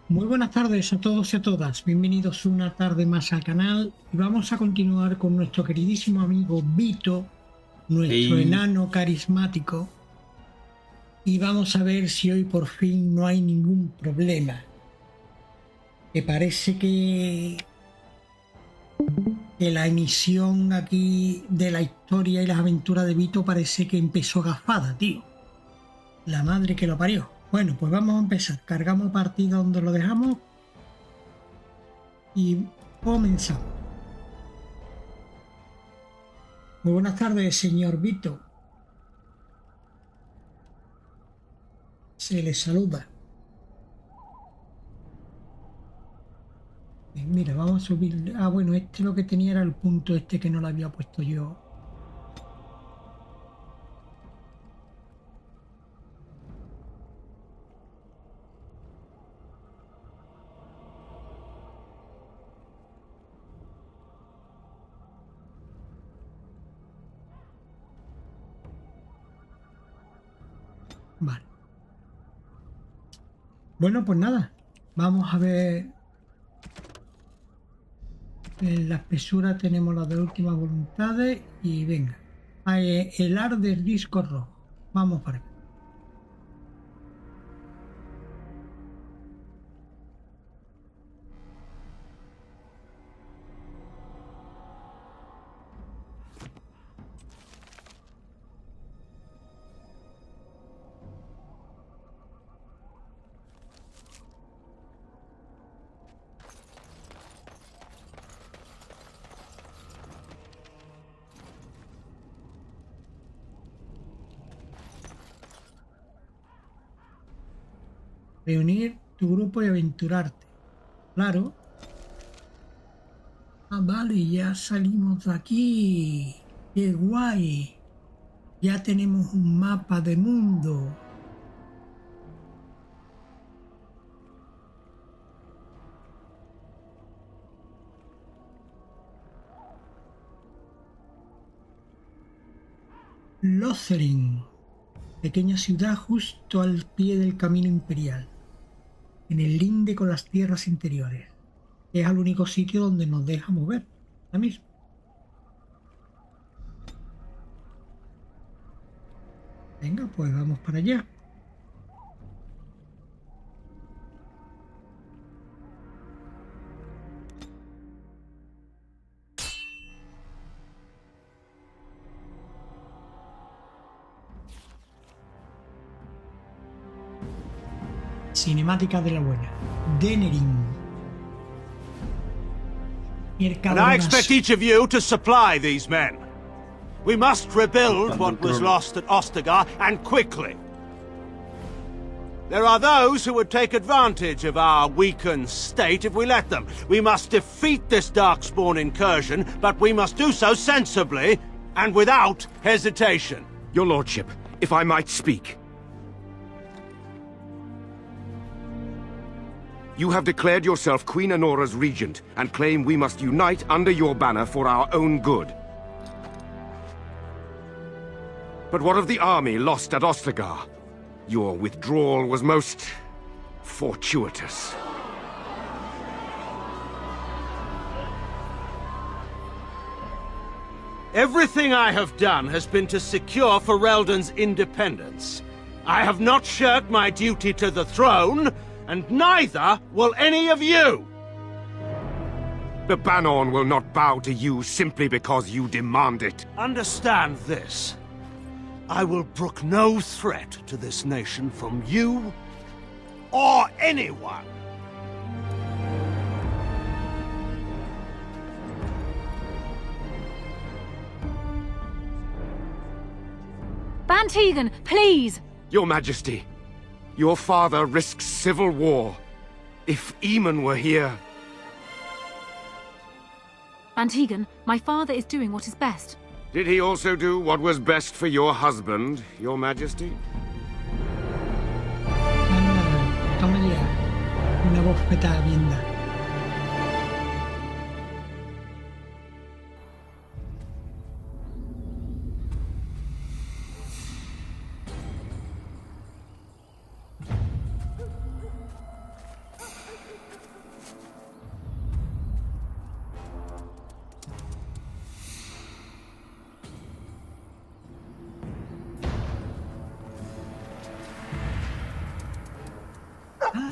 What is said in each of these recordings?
Muy buenas tardes a todos y a todas, bienvenidos una tarde más al canal y vamos a continuar con nuestro queridísimo amigo Vito, nuestro enano carismático, y vamos a ver si hoy por fin no hay ningún problema. Que parece que la emisión aquí de la historia y las aventuras de Vito parece que empezó gafada, tío. La madre que lo parió. Bueno, pues vamos a empezar. Cargamos partida donde lo dejamos y comenzamos. Muy buenas tardes, señor Vito. Se le saluda. Mira, vamos a subir. Ah, bueno, este lo que tenía era el punto este que no lo había puesto yo. Vale. Bueno, pues nada. Vamos a ver. En la espesura tenemos las de últimas voluntades y venga. El ar del disco rojo. Vamos para acá. Reunir tu grupo y aventurarte. Claro. Ah, vale, ya salimos de aquí. ¡Qué guay! Ya tenemos un mapa de mundo. Lothering. Pequeña ciudad justo al pie del camino imperial. En el linde con las tierras interiores. Es el único sitio donde nos deja mover. Ahora mismo. Venga, pues vamos para allá. Cinemática de la buena. Denerim. And I expect each of you to supply these men. We must rebuild what was lost at Ostagar, and quickly. There are those who would take advantage of our weakened state if we let them. We must defeat this Darkspawn incursion, but we must do so sensibly and without hesitation. Your Lordship, if I might speak. You have declared yourself Queen Anora's regent, and claim we must unite under your banner for our own good. But what of the army lost at Ostagar? Your withdrawal was most fortuitous. Everything I have done has been to secure Ferelden's independence. I have not shirked my duty to the throne, and neither will any of you! The Banon will not bow to you simply because you demand it. Understand this. I will brook no threat to this nation from you or anyone. Antigon, please! Your Majesty, your father risks civil war. If Eamon were here... Antigon, my father is doing what is best. Did he also do what was best for your husband, your Majesty? Toma ya. Una bofetada bien dada.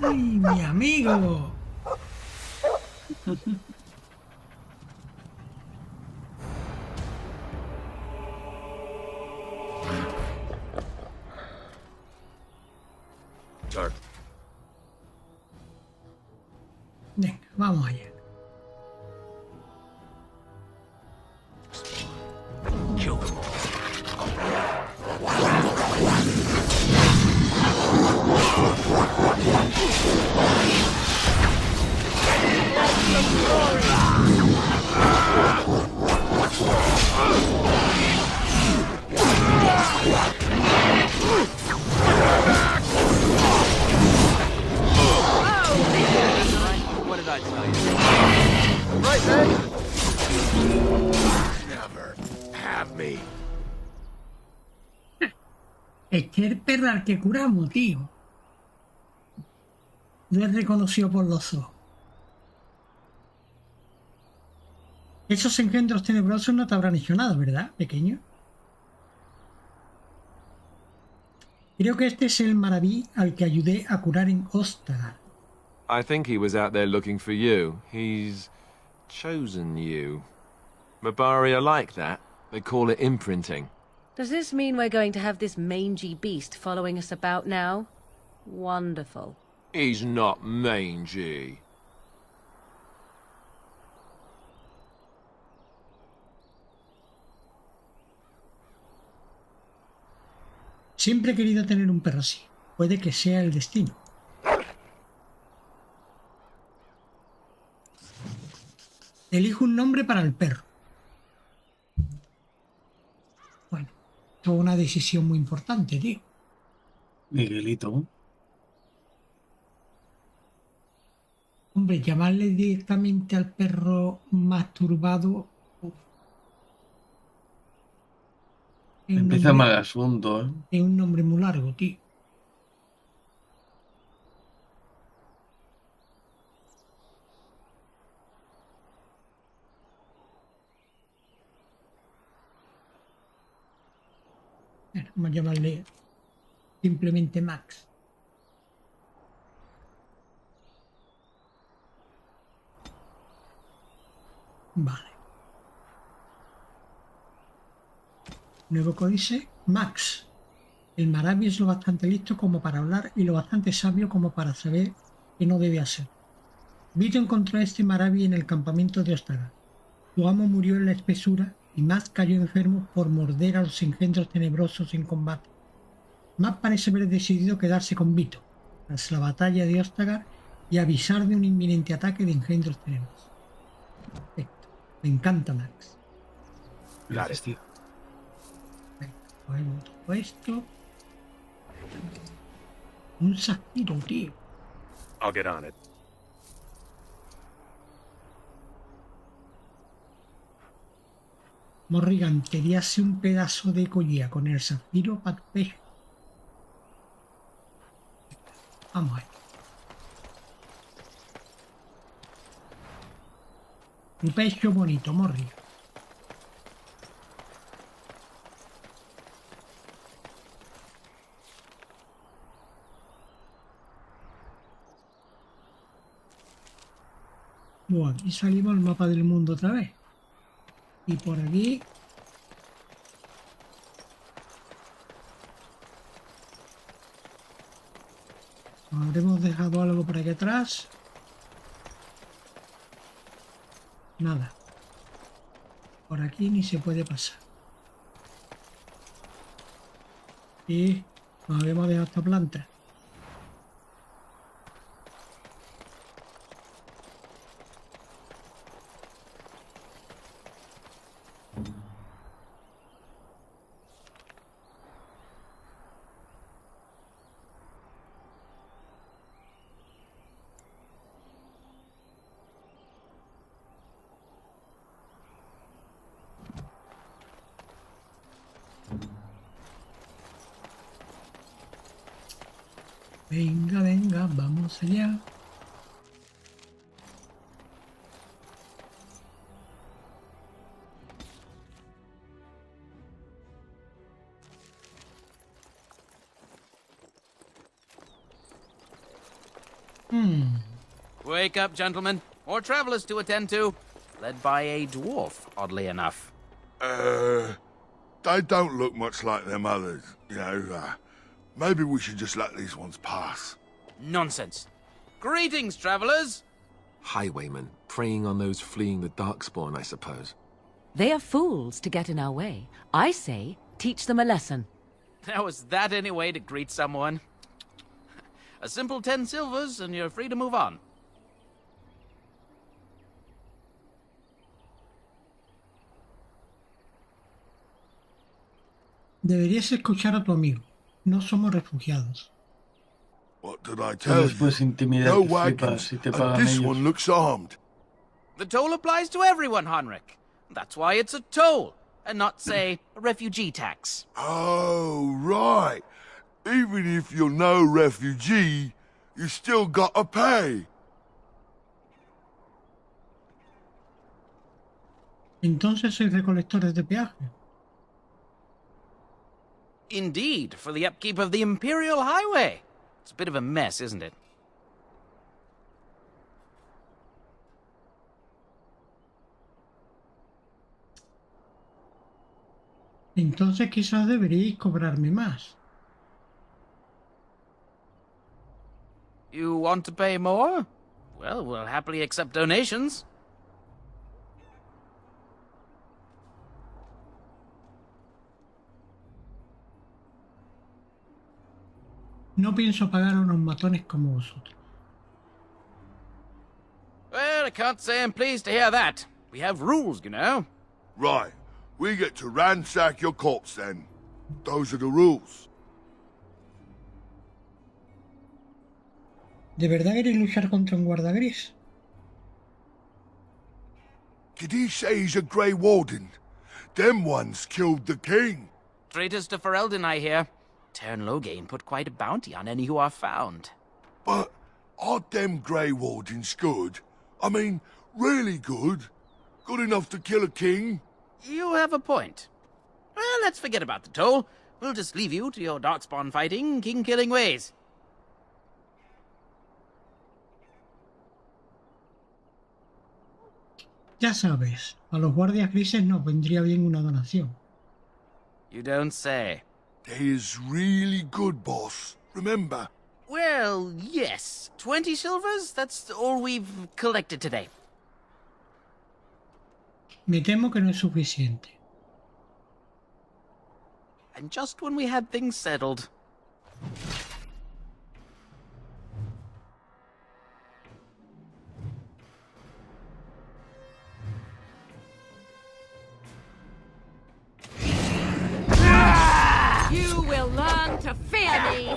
¡Ay, mi amigo! Venga, vamos allá. Kill them all. What did I tell you? Right then. Never have me. Es que el perro al que curamos, tío. No es reconocido por los ojos. Esos engendros tenebrosos no te habrán hecho nada, ¿verdad, pequeño? Creo que este es el maraví al que ayudé a curar en Ostagar. I think he was out there looking for you. He's chosen you. Mabari are like that. They call it imprinting. Does this mean we're going to have this mangy beast following us about now? Wonderful. He's not mangy. Siempre he querido tener un perro así. Puede que sea el destino. Elijo un nombre para el perro. Bueno, esto es una decisión muy importante, tío. Miguelito. Hombre, llamarle directamente al perro masturbado. Empieza mal el asunto, ¿eh? Es un nombre muy largo, tío. Bueno, vamos a llamarle simplemente Max. Vale. Nuevo códice, Max. El maraví es lo bastante listo como para hablar y lo bastante sabio como para saber que no debe hacer. Vito encontró a este maraví en el campamento de Ostagar. Su amo murió en la espesura y Max cayó enfermo por morder a los engendros tenebrosos en combate. Max parece haber decidido quedarse con Vito tras la batalla de Ostagar y avisar de un inminente ataque de engendros tenebrosos. Perfecto. Me encanta Max. Gracias, tío. Cogemos todo esto. Un zafiro, tío. I'll get on it. Morrigan, queríase un pedazo de collía con el zafiro para tu pecho. Vamos a ver. Tu pecho bonito, Morrigan. Bueno, aquí salimos al mapa del mundo otra vez. Y por aquí... Habremos dejado algo por aquí atrás. Nada. Por aquí ni se puede pasar. Y nos habíamos dejado esta planta. Venga, venga, vamos allá. Wake up, gentlemen. More travelers to attend to. Led by a dwarf, oddly enough. They don't look much like them others, you know. Maybe we should just let these ones pass. Nonsense. Greetings, travelers. Highwaymen, preying on those fleeing the Darkspawn, I suppose. They are fools to get in our way. I say, teach them a lesson. Now, is that any way to greet someone? A simple 10 silvers, and you're free to move on. Deberías escuchar a tu amigo. No somos refugiados. What did I Tú tell les you? puedes intimidar No que flipas wagons, si te and pagan this ellos. one looks armed. The toll applies to everyone, Heinrich. That's why it's a toll, and not, say, a refugee tax. Oh, right. Even if you're no refugee, you still gotta pay. Entonces sois recolectores de peaje. Indeed, for the upkeep of the Imperial Highway. It's a bit of a mess, isn't it? Entonces quizás deberíais cobrarme más. You want to pay more? Well, we'll happily accept donations. No pienso pagar a unos matones como vosotros. Well, I can't say I'm pleased to hear that. We have rules, you know. Right. We get to ransack your corpse then. Those are the rules. ¿De verdad queréis luchar contra un guarda gris? Did he say he's a Grey Warden? Them ones killed the king. Traitors to Ferelden, I hear. Tern Loghain put quite a bounty on any who are found. But aren't them Grey Wardens good? I mean, really good? Good enough to kill a king? You have a point. Well, let's forget about the toll. We'll just leave you to your darkspawn fighting, king-killing ways. Ya sabes, a los guardias grises nos vendría bien una donación. You don't say. They is really good, boss. Remember? Well, yes. 20 silvers? That's all we've collected today. Me temo que no es suficiente. And just when we had things settled. You will learn to fear me!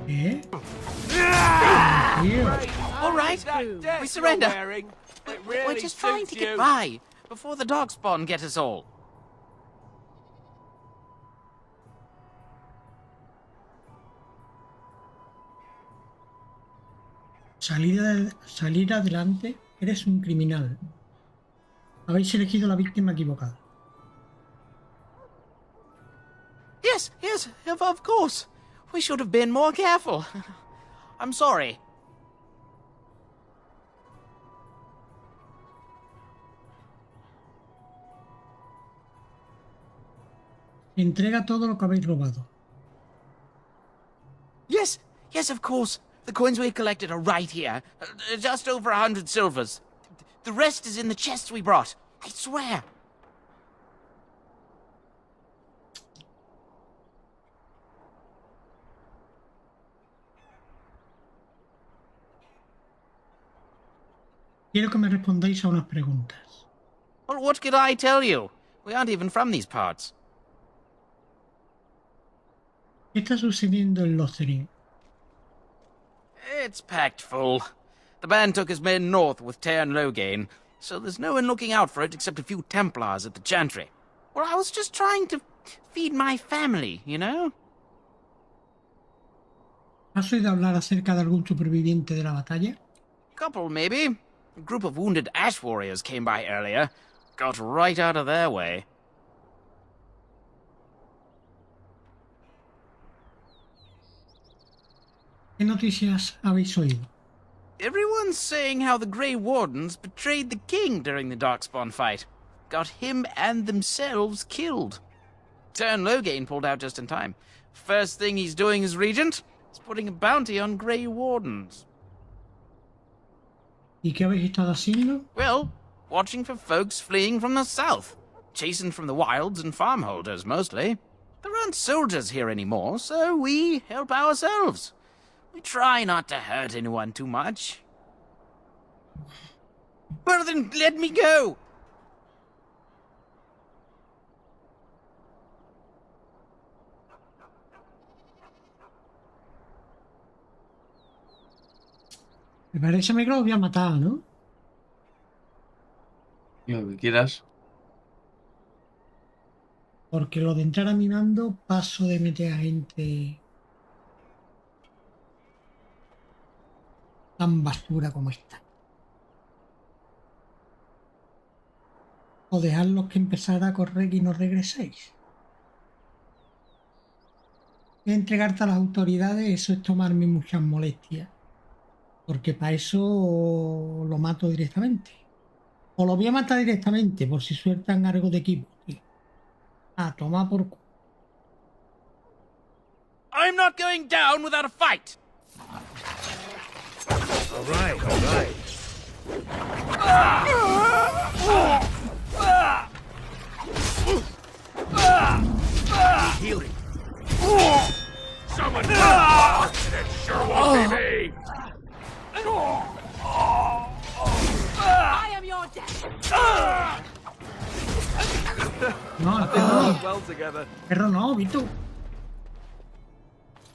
¿Eh? Tío, All right, we surrender. We're just trying to get by before the darkspawn get us all. salir adelante, eres un criminal. Habéis elegido la víctima equivocada. Yes, of course. We should have been more careful. I'm sorry. Entrega todo lo que habéis robado. Yes, of course. The coins we collected are right here. Just over 100 silvers. The rest is in the chests we brought. I swear. Quiero que me respondáis a unas preguntas. Well, what could I tell you? We aren't even from these parts. ¿Qué está sucediendo en Lothering? It's packed full. The band took his men north with Tear and Loghain, so there's no one looking out for it except a few Templars at the Chantry. Well, I was just trying to feed my family, you know? ¿Has oído hablar acerca de algún superviviente de la batalla? Couple, maybe. A group of wounded Ash warriors came by earlier. Got right out of their way. ¿Qué noticias habéis oído? Everyone's saying how the Grey Wardens betrayed the king during the Darkspawn fight. Got him and themselves killed. Turn Loghain pulled out just in time. First thing he's doing as regent is putting a bounty on Grey Wardens. ¿Y qué habéis estado haciendo? Well, watching for folks fleeing from the south. Chasing from the wilds and farmholders, mostly. There aren't soldiers here anymore, so we help ourselves. We try not to hurt anyone too much. Well then, let me go! Me parece que lo voy a matar, ¿no? Y lo que quieras. Porque lo de entrar a mi mando paso de meter a gente tan basura como esta. O dejarlos que empezar a correr y no regreséis. Entregarte a las autoridades, eso es tomarme muchas molestias. Porque para eso lo mato directamente. O lo voy a matar directamente por si sueltan algo de equipo. Tío. Ah, toma por culo. I'm not going down without a fight! All right, all right. Healing. Someone it sure won't be me. I am your death! No, el perro no. Well together. Perro no, Vito.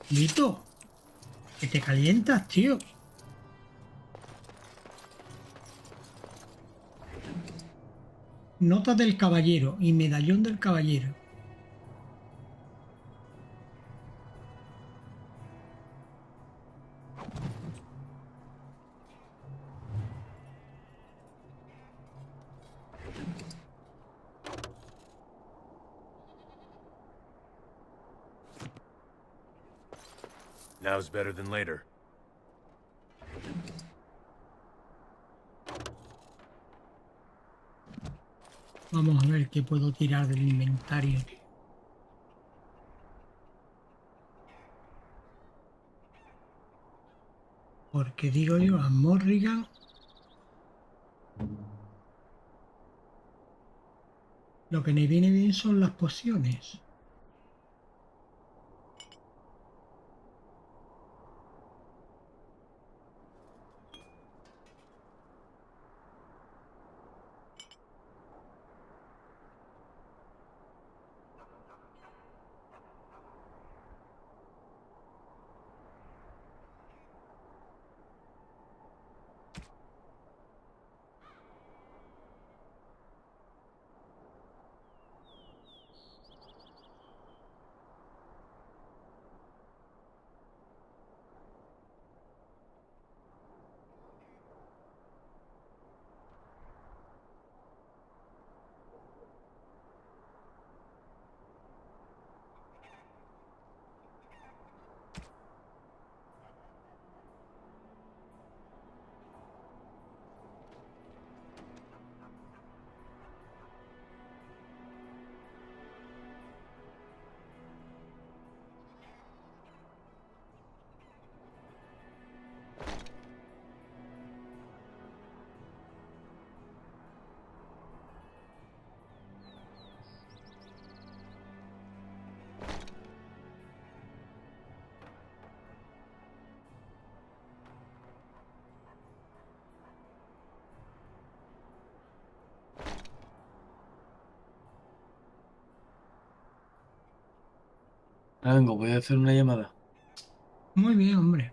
Vito. Que te calientas, tío. Nota del caballero y medallón del caballero. Now's better than later. Vamos a ver qué puedo tirar del inventario. Porque digo yo, a Morrigan. Lo que me viene bien son las pociones. Ah, vengo, voy a hacer una llamada. Muy bien, hombre.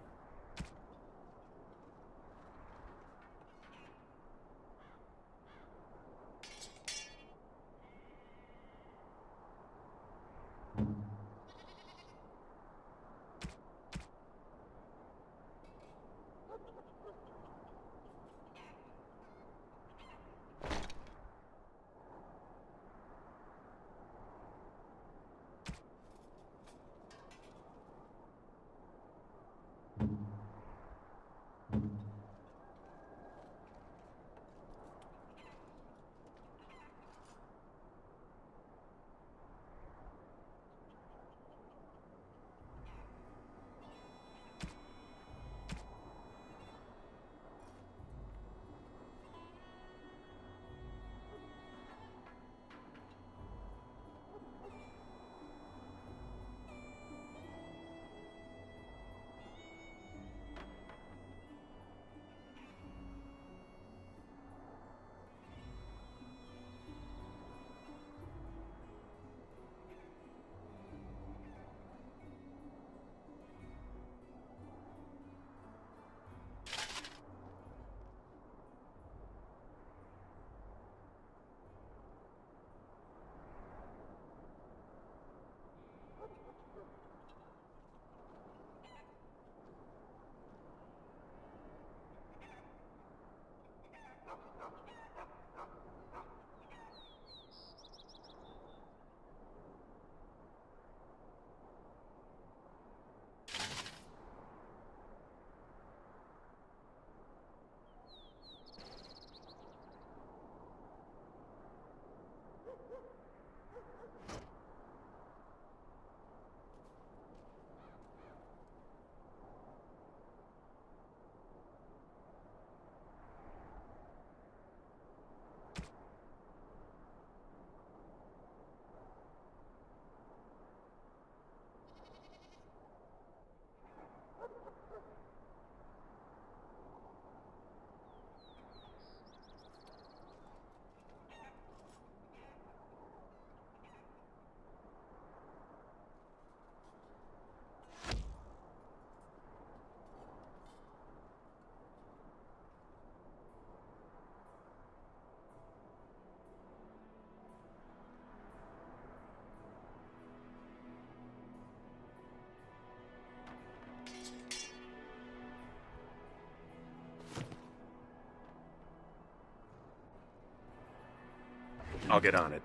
I'll get on it.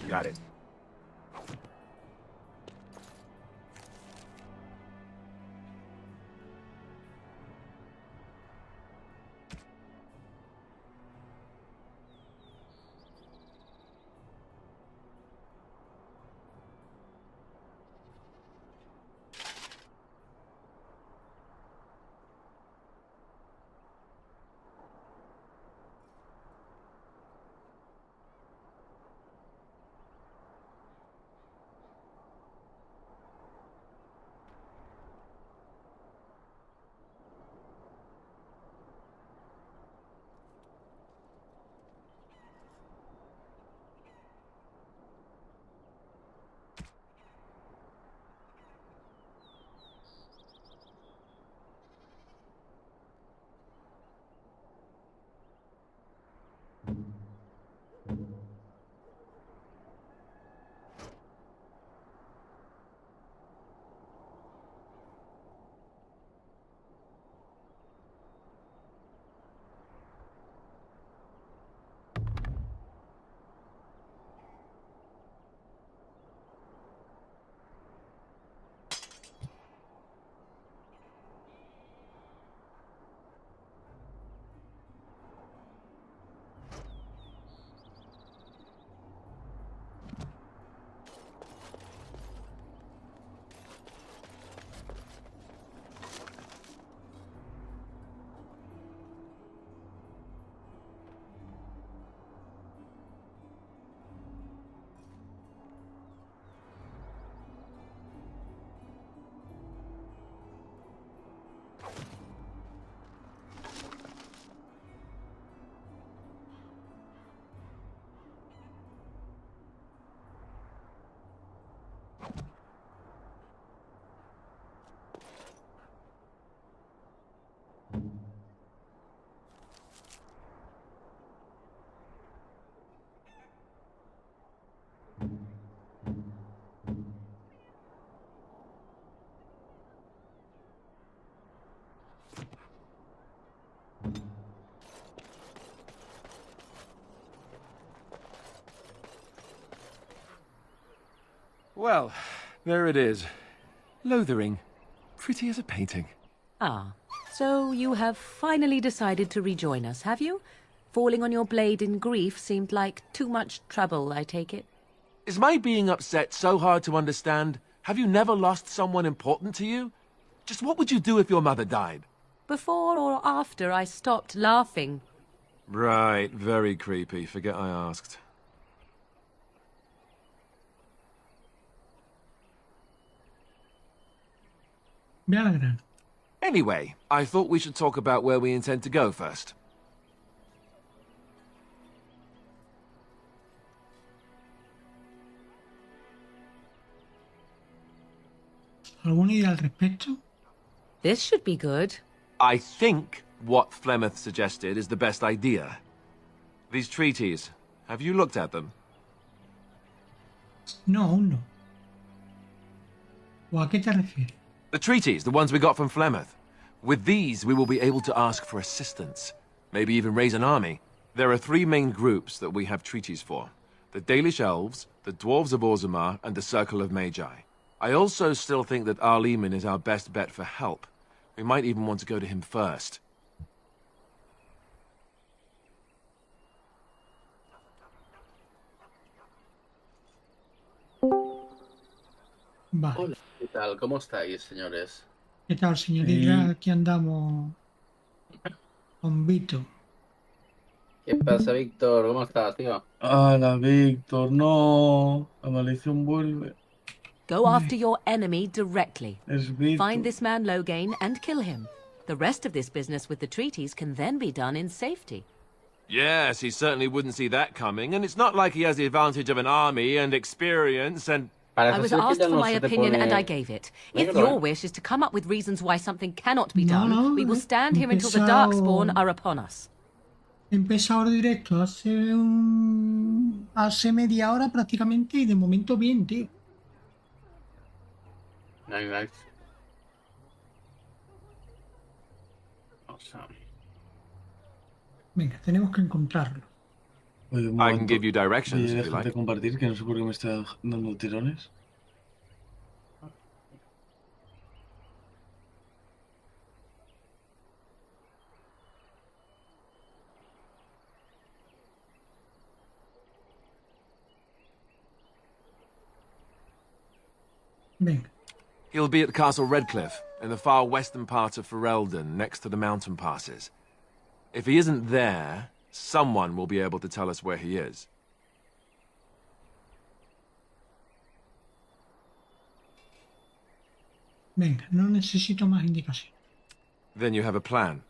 Got it. Well, there it is. Lothering. Pretty as a painting. Ah, so you have finally decided to rejoin us, have you? Falling on your blade in grief seemed like too much trouble, I take it. Is my being upset so hard to understand? Have you never lost someone important to you? Just what would you do if your mother died? Before or after I stopped laughing? Right, very creepy. Forget I asked. Ve al grano. Anyway, I thought we should talk about where we intend to go first. ¿Alguna idea al respecto? This should be good. I think what Flemeth suggested is the best idea. These treaties, have you looked at them? No, aún no. ¿O a qué te refieres? The treaties, the ones we got from Flemeth. With these, we will be able to ask for assistance. Maybe even raise an army. There are 3 main groups that we have treaties for. The Dalish Elves, the Dwarves of Orzammar, and the Circle of Magi. I also still think that Arleman is our best bet for help. We might even want to go to him first. Vale. Hola, ¿qué tal? ¿Cómo estáis, señores? ¿Qué tal, señorita? Aquí andamos con Vito. ¿Qué pasa, Víctor? ¿Cómo estás, tío? Hola, Víctor, no. La maldición vuelve. Go after your enemy directly. Es Víctor. Find this man Loghain and kill him. The rest of this business with the treaties can then be done in safety. Yes, he certainly wouldn't see that coming, and it's not like he has the advantage of an army and experience and... I was asked for my opinion and I gave it. If your wish is to come up with reasons why something cannot be done, we will stand here until the Darkspawn are upon us. Empezado directo hace media hora prácticamente y de momento bien, tío. Nice. Awesome. Venga, tenemos que encontrarlo. Oye, I can give you directions if you déjate like. compartir, que no sé por qué me está dando tirones. Venga. He'll be at Castle Redcliffe, in the far western part of Ferelden, next to the mountain passes. If he isn't there, someone will be able to tell us where he is. Venga, no necesito más indicación. Then you have a plan.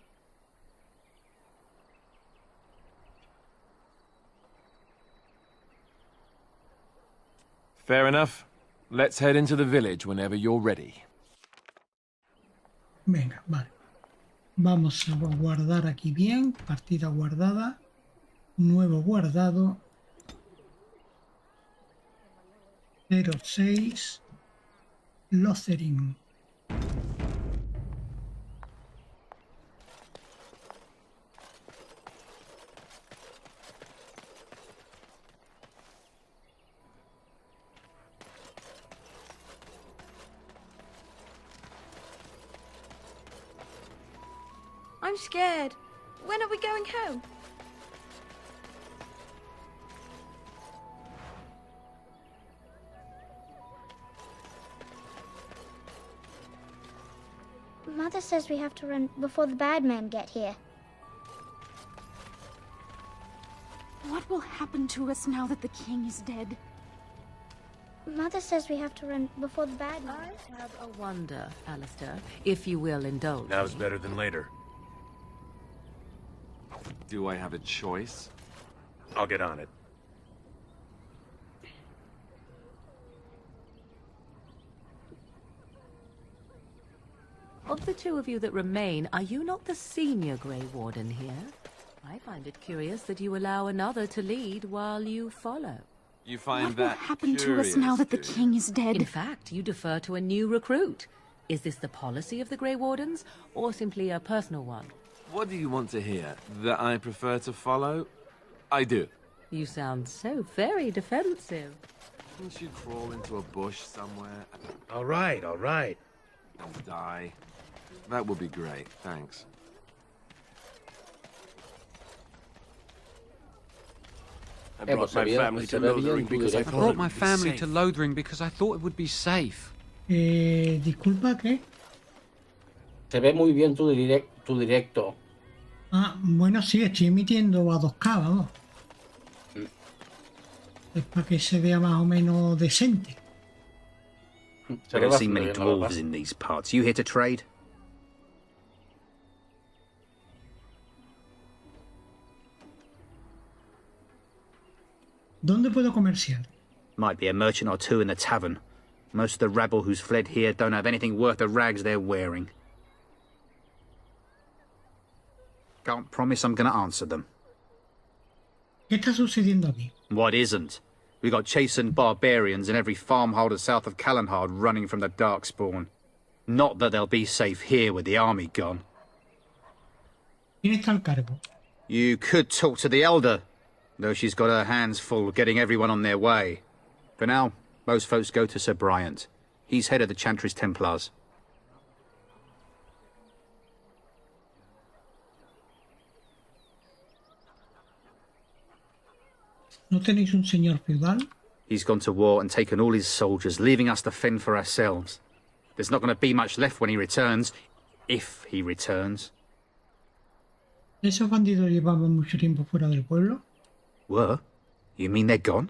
Fair enough. Let's head into the village whenever you're ready. Venga, vale. Vamos a guardar aquí bien. Partida guardada. Nuevo guardado. 06. Lothering. I'm scared. When are we going home? Mother says we have to run before the bad men get here. What will happen to us now that the king is dead? Mother says we have to run before the bad men. I have a wonder, Alistair, if you will indulge. Now's better than later. Do I have a choice? I'll get on it. Of the 2 of you that remain, are you not the senior Grey Warden here? I find it curious that you allow another to lead while you follow. You find What will that happen to us now that the curious, do king is dead? In fact, you defer to a new recruit. Is this the policy of the Grey Wardens, or simply a personal one? What do you want to hear? That I prefer to follow? I do. You sound so very defensive. Can't you crawl into a bush somewhere All right, all right. and die? That would be great, thanks. I brought my family to Lothering because I brought my family to Lothering because I thought it would be safe. Disculpa, ¿qué? Se ve muy bien tu directo. Ah, bueno, sí, estoy emitiendo a 2K, vamos. Es para que se vea más o menos decente. I don't see many dwarves in these parts. You here to trade? ¿Dónde puedo comerciar? Might be a merchant or two in the tavern. Most of the rabble who's fled here don't have anything worth the rags they're wearing. Can't promise I'm gonna answer them. ¿Qué está sucediendo aquí? What isn't? We got chastened barbarians in every farmholder south of Callanhard running from the Darkspawn. Not that they'll be safe here with the army gone. ¿Quién está al cargo? You could talk to the Elder, though she's got her hands full getting everyone on their way. For now, most folks go to Sir Bryant. He's head of the Chantry's Templars. ¿No tenéis un señor feudal? He's gone to war and taken all his soldiers, leaving us to fend for ourselves. There's not going to be much left when he returns, if he returns. ¿Esos bandidos llevaban mucho tiempo fuera del pueblo? Were? You mean they're gone?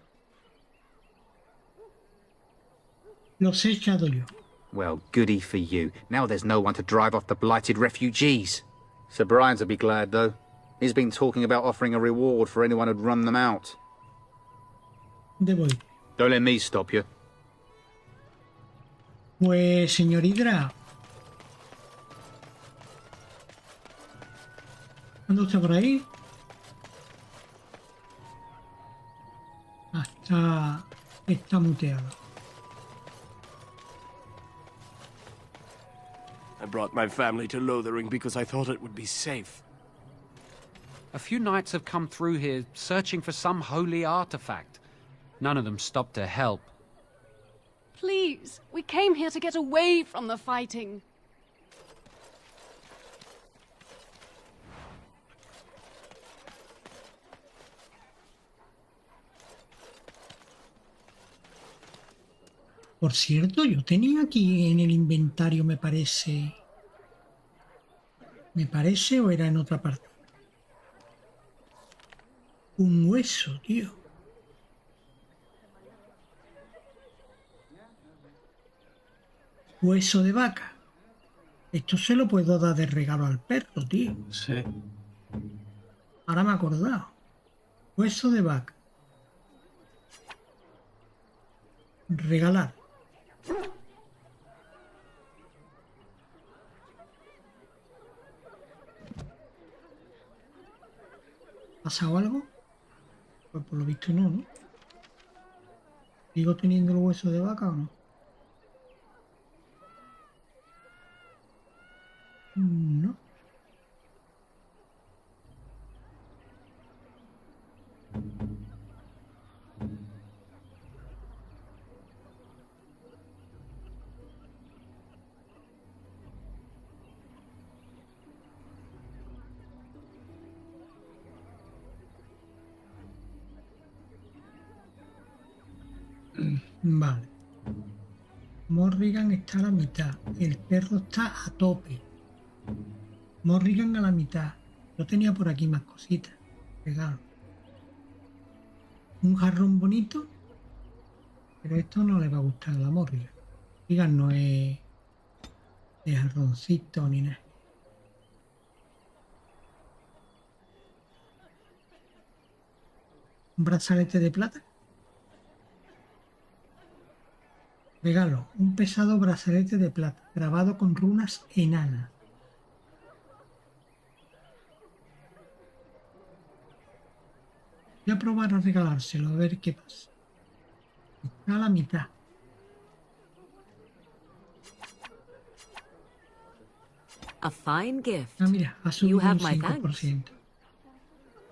Los he echado yo. Well, goody for you. Now there's no one to drive off the blighted refugees. Sir Brian's will be glad, though. He's been talking about offering a reward for anyone who'd run them out. ¿Dónde voy? Don't let me stop you. Pues, señor Hydra. ¿Anda usted por ahí? Está muteado. I brought my family to Lothering because I thought it would be safe. A few knights have come through here searching for some holy artifact. None of them stopped to help. Please, we came here to get away from the fighting. Por cierto, yo tenía aquí en el inventario, me parece... o era en otra parte. Un hueso, tío. Hueso de vaca. Esto se lo puedo dar de regalo al perro, tío. Sí. Ahora me he acordado. Hueso de vaca. Regalar. ¿Pasado algo? Pues por lo visto no, ¿no? ¿Sigo teniendo el hueso de vaca o no? No. Vale. Morrigan está a la mitad. El perro está a tope. Morrigan a la mitad. Yo tenía por aquí más cositas. Regalo. Un jarrón bonito. Pero esto no le va a gustar a la Morrigan. Morrigan no es de jarroncito ni nada. Un brazalete de plata. Regalo, un pesado brazalete de plata, grabado con runas enanas. Voy a probar a regalárselo, a ver qué pasa. Está a la mitad. A fine gift. Ah, mira, ha subido un 5%.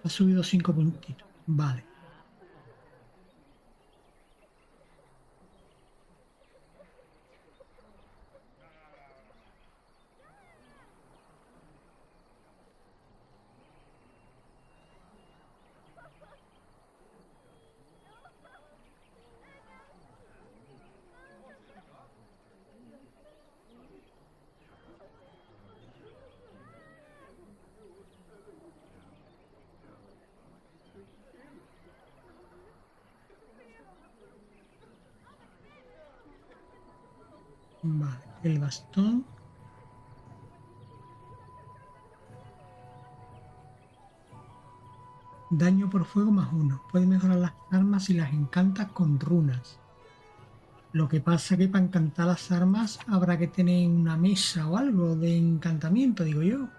Ha subido 5 puntitos. Vale. Vale, el bastón. Daño por fuego +1. Puede mejorar las armas si las encantas con runas. Lo que pasa que para encantar las armas habrá que tener una mesa o algo de encantamiento, digo yo.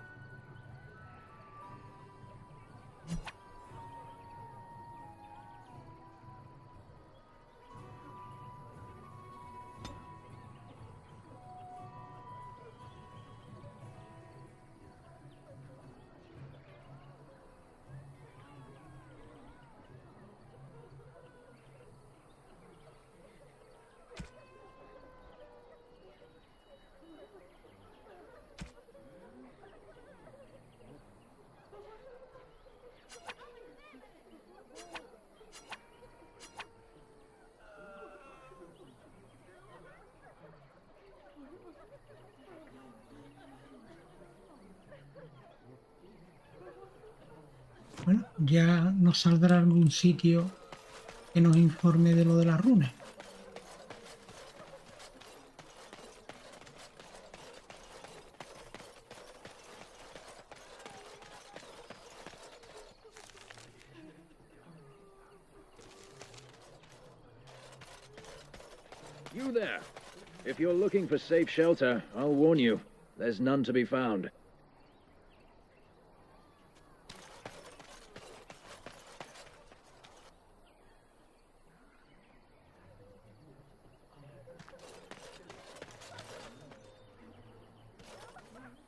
Bueno, ya nos saldrá algún sitio que nos informe de lo de las runas. You there. If you're looking for safe shelter, I'll warn you. There's none to be found.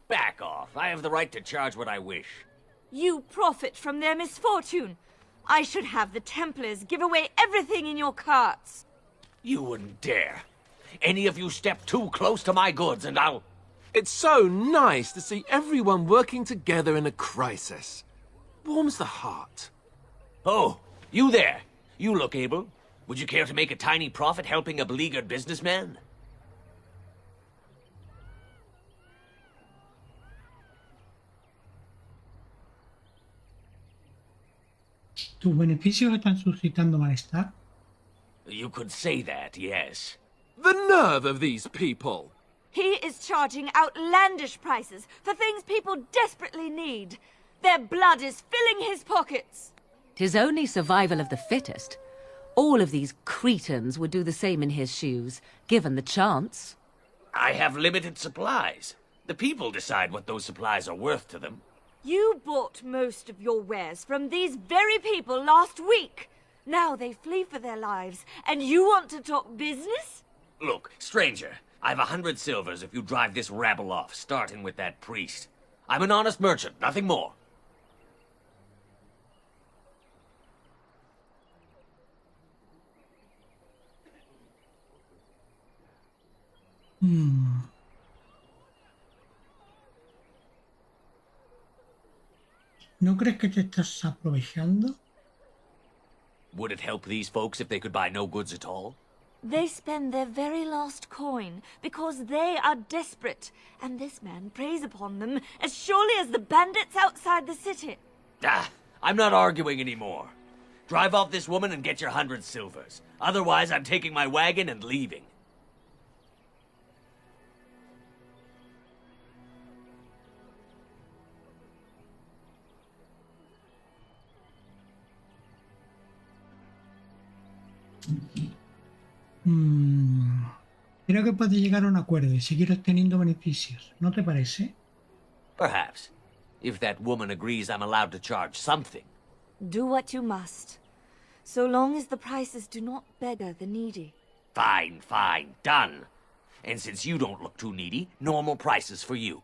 Back off. I have the right to charge what I wish. You profit from their misfortune. I should have the Templars give away everything in your carts. You wouldn't dare. Any of you step too close to my goods and I'll... It's so nice to see everyone working together in a crisis. Warms the heart. Oh, you there. You look able. Would you care to make a tiny profit helping a beleaguered businessman? ¿Tus beneficios están suscitando malestar? You could say that, yes. The nerve of these people! He is charging outlandish prices for things people desperately need. Their blood is filling his pockets. 'Tis only survival of the fittest. All of these cretins would do the same in his shoes, given the chance. I have limited supplies. The people decide what those supplies are worth to them. You bought most of your wares from these very people last week. Now they flee for their lives, and you want to talk business? Look, stranger, I've 100 silvers if you drive this rabble off, starting with that priest. I'm an honest merchant, nothing more. ¿No crees que te estás aprovechando? Would it help these folks if they could buy no goods at all? They spend their very last coin because they are desperate, and this man preys upon them as surely as the bandits outside the city. Ah, I'm not arguing anymore. Drive off this woman and get your 100 silvers. Otherwise, I'm taking my wagon and leaving. Creo que puede llegar a un acuerdo y seguir obteniendo beneficios, ¿no te parece? Perhaps. If that woman agrees I'm allowed to charge something. Do what you must, so long as the prices do not beggar the needy. Fine, fine, done. And since you don't look too needy, normal prices for you.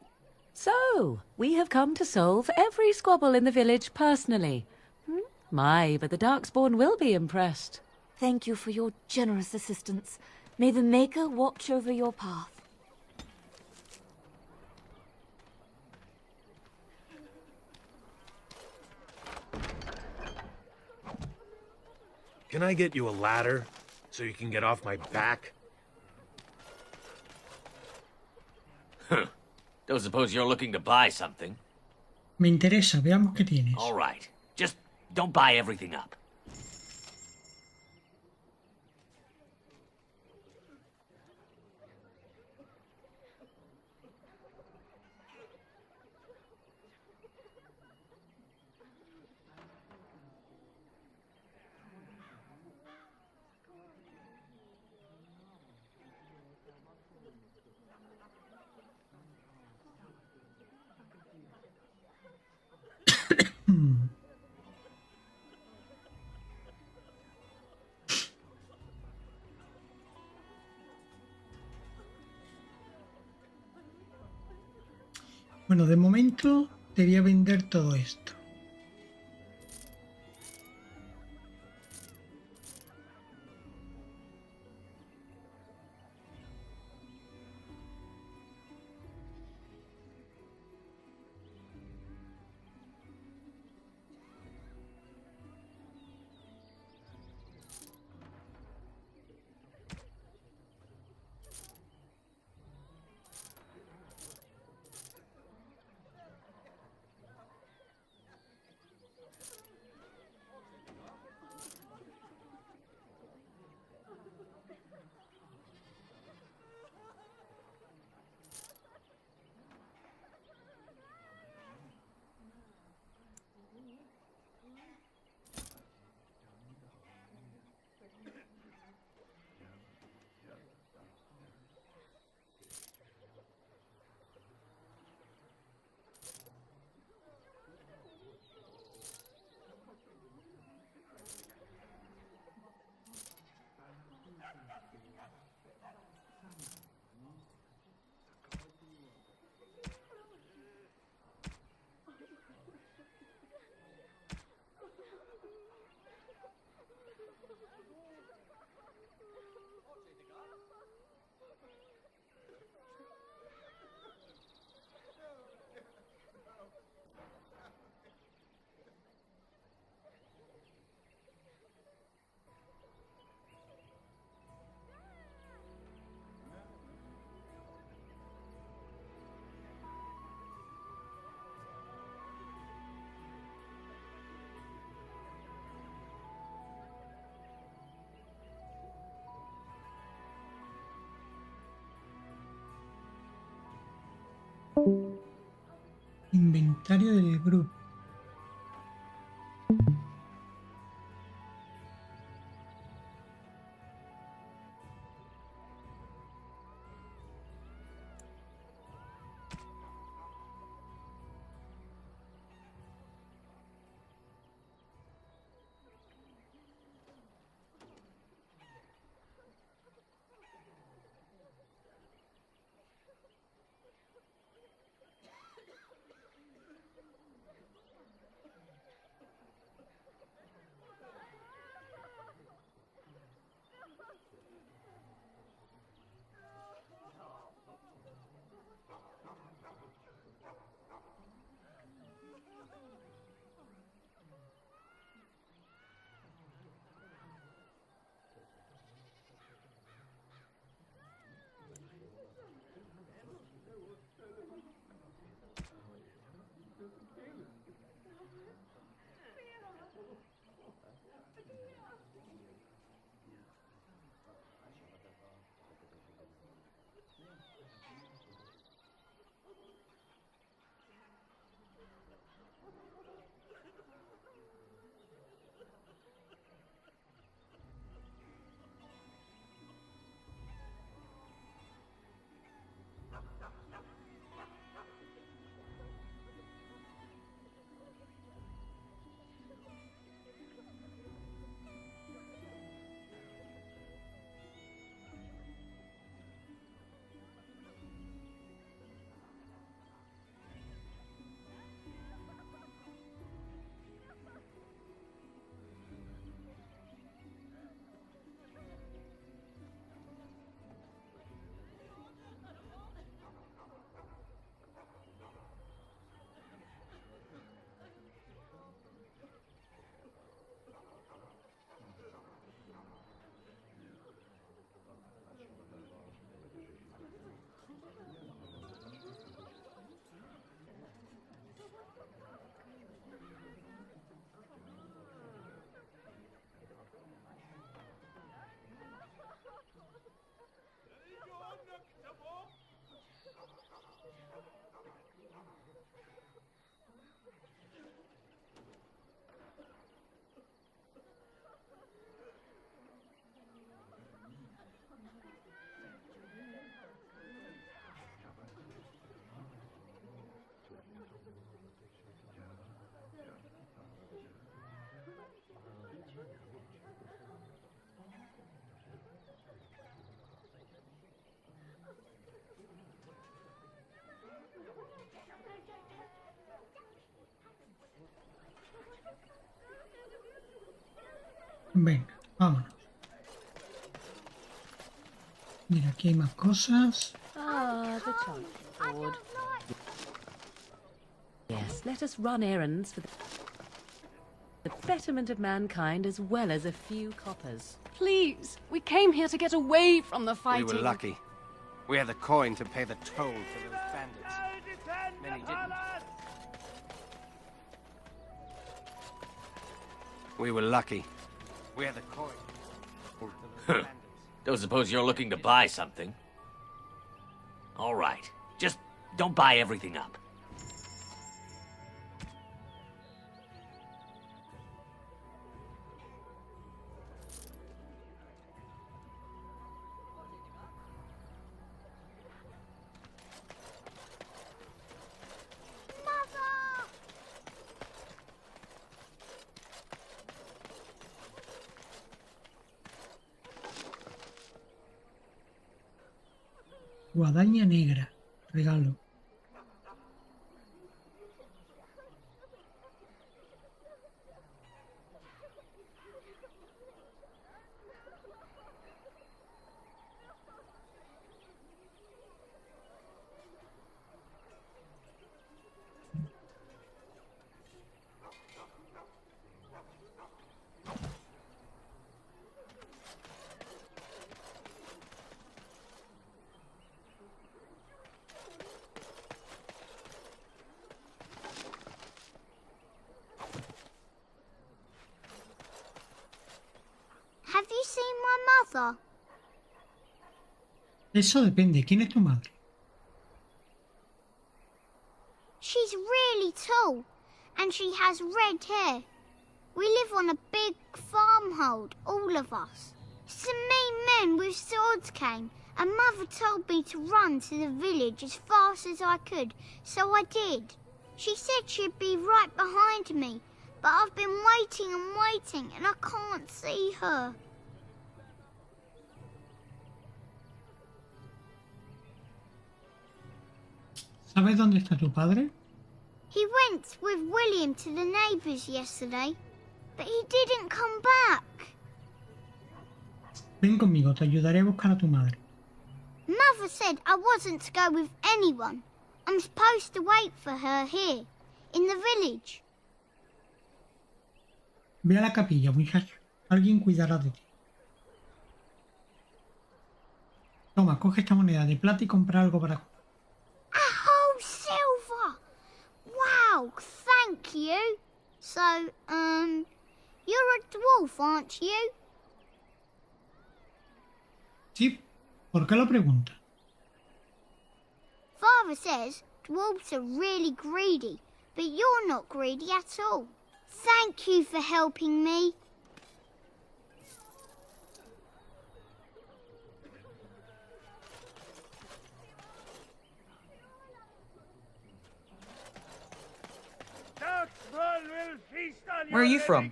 So, we have come to solve every squabble in the village personally. My, but the Darkspawn will be impressed. Thank you for your generous assistance. May the Maker watch over your path. Can I get you a ladder so you can get off my back? Don't suppose you're looking to buy something? Me interesa, veamos qué tienes. All right. Just don't buy everything up. Bueno, de momento te voy a vender todo esto. Inventario del grupo. Venga, vámonos. Mira, aquí hay más cosas. Ah, the chant board. Yes, let us run errands for the betterment of mankind as well as a few coppers. Please, we came here to get away from the We fighting. were lucky. We had the coin to pay the toll for those bandits. Many didn't. We were lucky. We had the coin. Don't suppose you're looking to buy something? All right. Just don't buy everything up. Guadaña negra. Regalo. Have you seen my mother? Eso depende. ¿Quién es tu madre? She's really tall, and she has red hair. We live on a big farmhold, all of us. Some mean men with swords came, and Mother told me to run to the village as fast as I could, so I did. She said she'd be right behind me, but I've been waiting and waiting, and I can't see her. ¿Sabes dónde está tu padre? He went with William to the neighbours yesterday, but he didn't come back. Ven conmigo, te ayudaré a buscar a tu madre. Mother said I wasn't to go with anyone. I'm supposed to wait for her here, in the village. Ve a la capilla, muchacho. Alguien cuidará de ti. Toma, coge esta moneda de plata y compra algo para comer. A whole silver! Wow, thank you. So, you're a dwarf, aren't you? Sí, ¿por qué lo pregunta? Father says dwarves are really greedy, but you're not greedy at all. Thank you for helping me. Where are you from?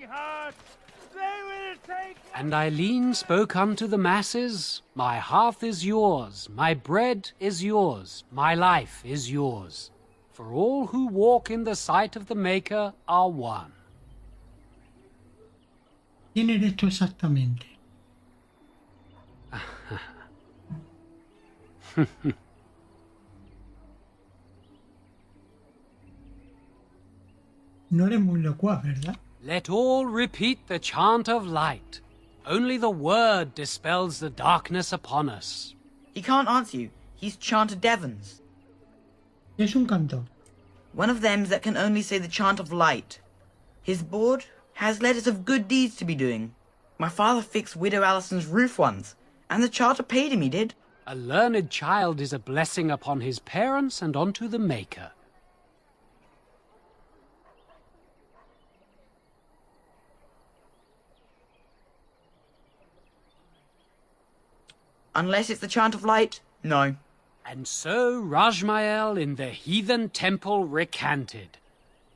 And Eileen spoke unto the masses, My hearth is yours, my bread is yours, my life is yours. For all who walk in the sight of the Maker are one. ¿Quién eres tú exactamente? No eres muy locuaz, ¿verdad? Let all repeat the chant of light. Only the word dispels the darkness upon us. He can't answer you. He's chanted Devons. Es un cantor. One of them that can only say the chant of light. His board has letters of good deeds to be doing. My father fixed Widow Allison's roof once, and the charter paid him, he did. A learned child is a blessing upon his parents and unto the Maker. Unless it's the chant of light, no. And so Rajmael in the heathen temple recanted.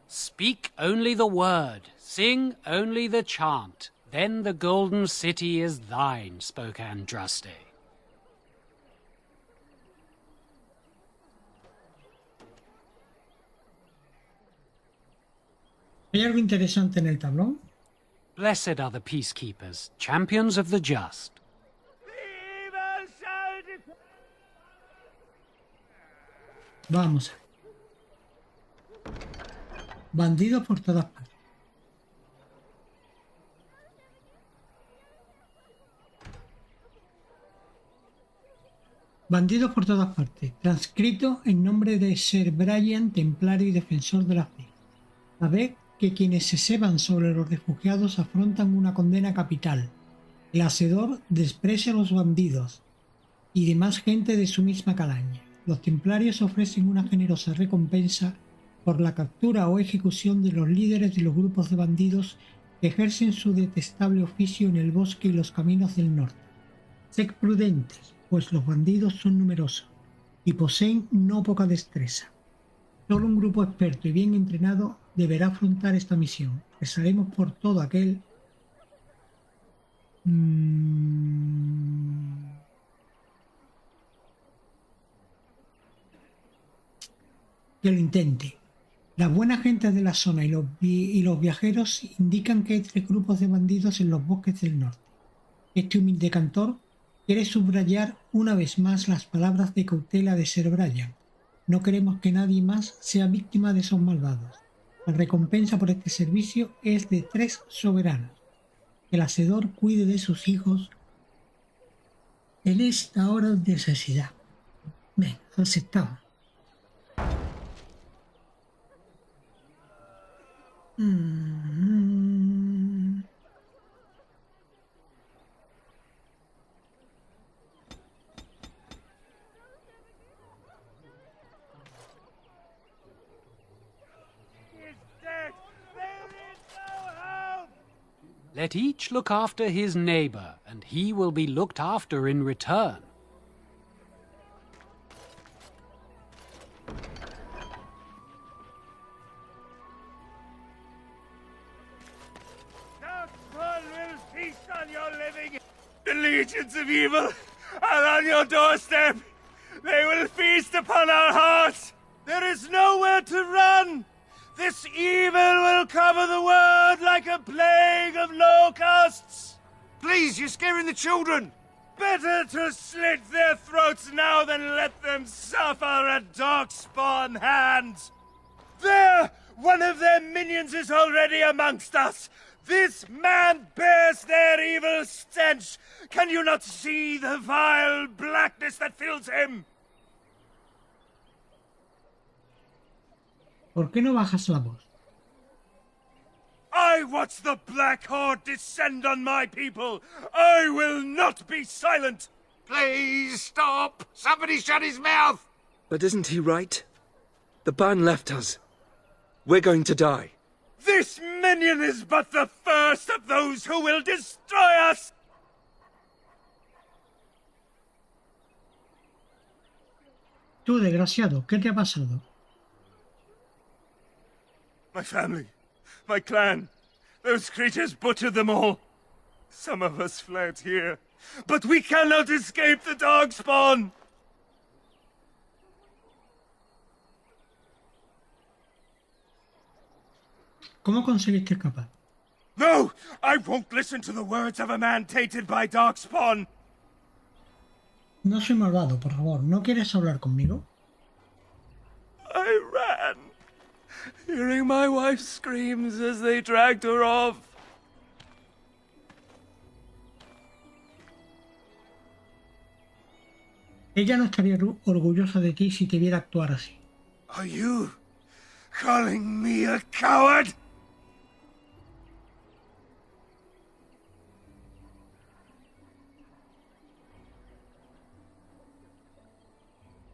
Speak only the word, sing only the chant, then the golden city is thine, spoke Andraste. ¿Hay algo interesante en el tablón? Blessed are the peacekeepers, champions of the just. Vamos. Bandidos por todas partes. Bandidos por todas partes. Transcrito en nombre de Sir Brian, templario y defensor de la fe. Sabed que quienes se ceban sobre los refugiados afrontan una condena capital. El hacedor desprecia a los bandidos y demás gente de su misma calaña. Los templarios ofrecen una generosa recompensa por la captura o ejecución de los líderes de los grupos de bandidos que ejercen su detestable oficio en el bosque y los caminos del norte. Sed prudentes, pues los bandidos son numerosos y poseen no poca destreza. Solo un grupo experto y bien entrenado deberá afrontar esta misión. Rezaremos por todo aquel que lo intente. Las buenas gentes de la zona y los viajeros indican que hay 3 grupos de bandidos en los bosques del norte. Este humilde cantor quiere subrayar una vez más las palabras de cautela de Sir Brian. No queremos que nadie más sea víctima de esos malvados. La recompensa por este servicio es de 3 soberanos. Que el hacedor cuide de sus hijos en esta hora de necesidad. Ven, aceptamos. Let each look after his neighbor, and he will be looked after in return. Will feast on your living. The legions of evil are on your doorstep. They will feast upon our hearts. There is nowhere to run. This evil will cover the world like a plague of locusts. Please, you're scaring the children. Better to slit their throats now than let them suffer at Darkspawn hands. There! One of their minions is already amongst us. This man bears their evil stench. Can you not see the vile blackness that fills him? ¿Por qué no bajas la voz? I watch the Black Horde descend on my people. I will not be silent. Please stop. Somebody shut his mouth. But isn't he right? The ban left us. We're going to die. This minion is but the first of those who will destroy us. Tú, desgraciado, ¿qué te ha pasado? My family, my clan, those creatures butchered them all. Some of us fled here, but we cannot escape the Darkspawn. ¿Cómo conseguiste escapar? No, I won't listen to the words of a man tainted by Darkspawn. No soy malvado, por favor. ¿No quieres hablar conmigo? I ran, hearing my wife's screams as they dragged her off. Ella no estaría orgullosa de ti si te viera actuar así. Are you calling me a coward?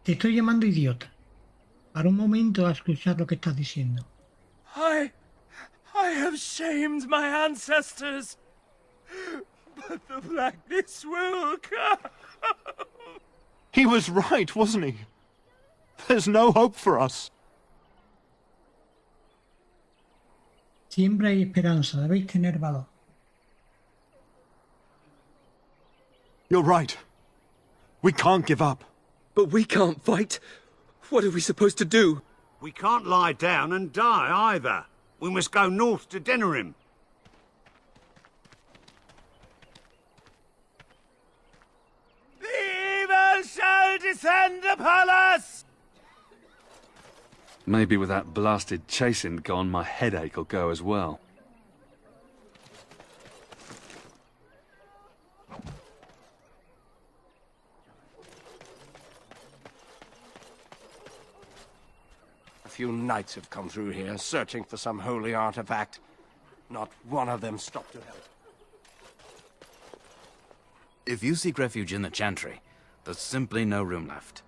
Te estoy llamando idiota. Para un momento a escuchar lo que estás diciendo. I have shamed my ancestors, but the blackness will come. He was right, wasn't he? There's no hope for us. Siempre hay esperanza, debéis tener valor. You're right. We can't give up. But we can't fight. What are we supposed to do? We can't lie down and die either. We must go north to Denerim. descend upon us! Maybe with that blasted chasing gone, my headache will go as well. A few knights have come through here, searching for some holy artifact. Not one of them stopped to help. If you seek refuge in the Chantry, there's simply no room left.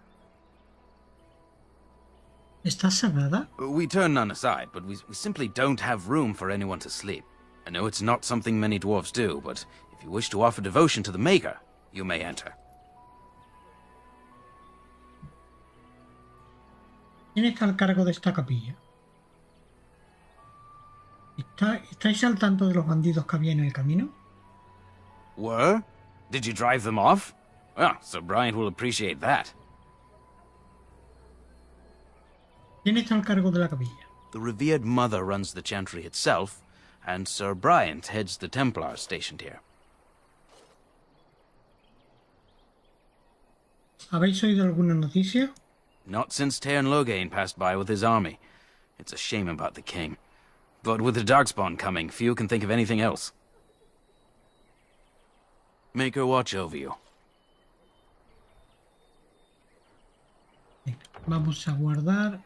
¿Está cerrada? We turn none aside, but we simply don't have room for anyone to sleep. I know it's not something many dwarves do, but if you wish to offer devotion to the Maker, you may enter. ¿Quién está al cargo de esta capilla? ¿Estáis al tanto de los bandidos que había en el camino? Were? Did you drive them off? Well, Sir Bryant will appreciate that. ¿Quién está al cargo de la capilla? The revered mother runs the Chantry itself, and Sir Bryant heads the Templars stationed here. ¿Habéis oído alguna noticia? Not since Tairn Loghain passed by with his army. It's a shame about the king. But with the Darkspawn coming, few can think of anything else. Make her watch over you. Vamos a guardar.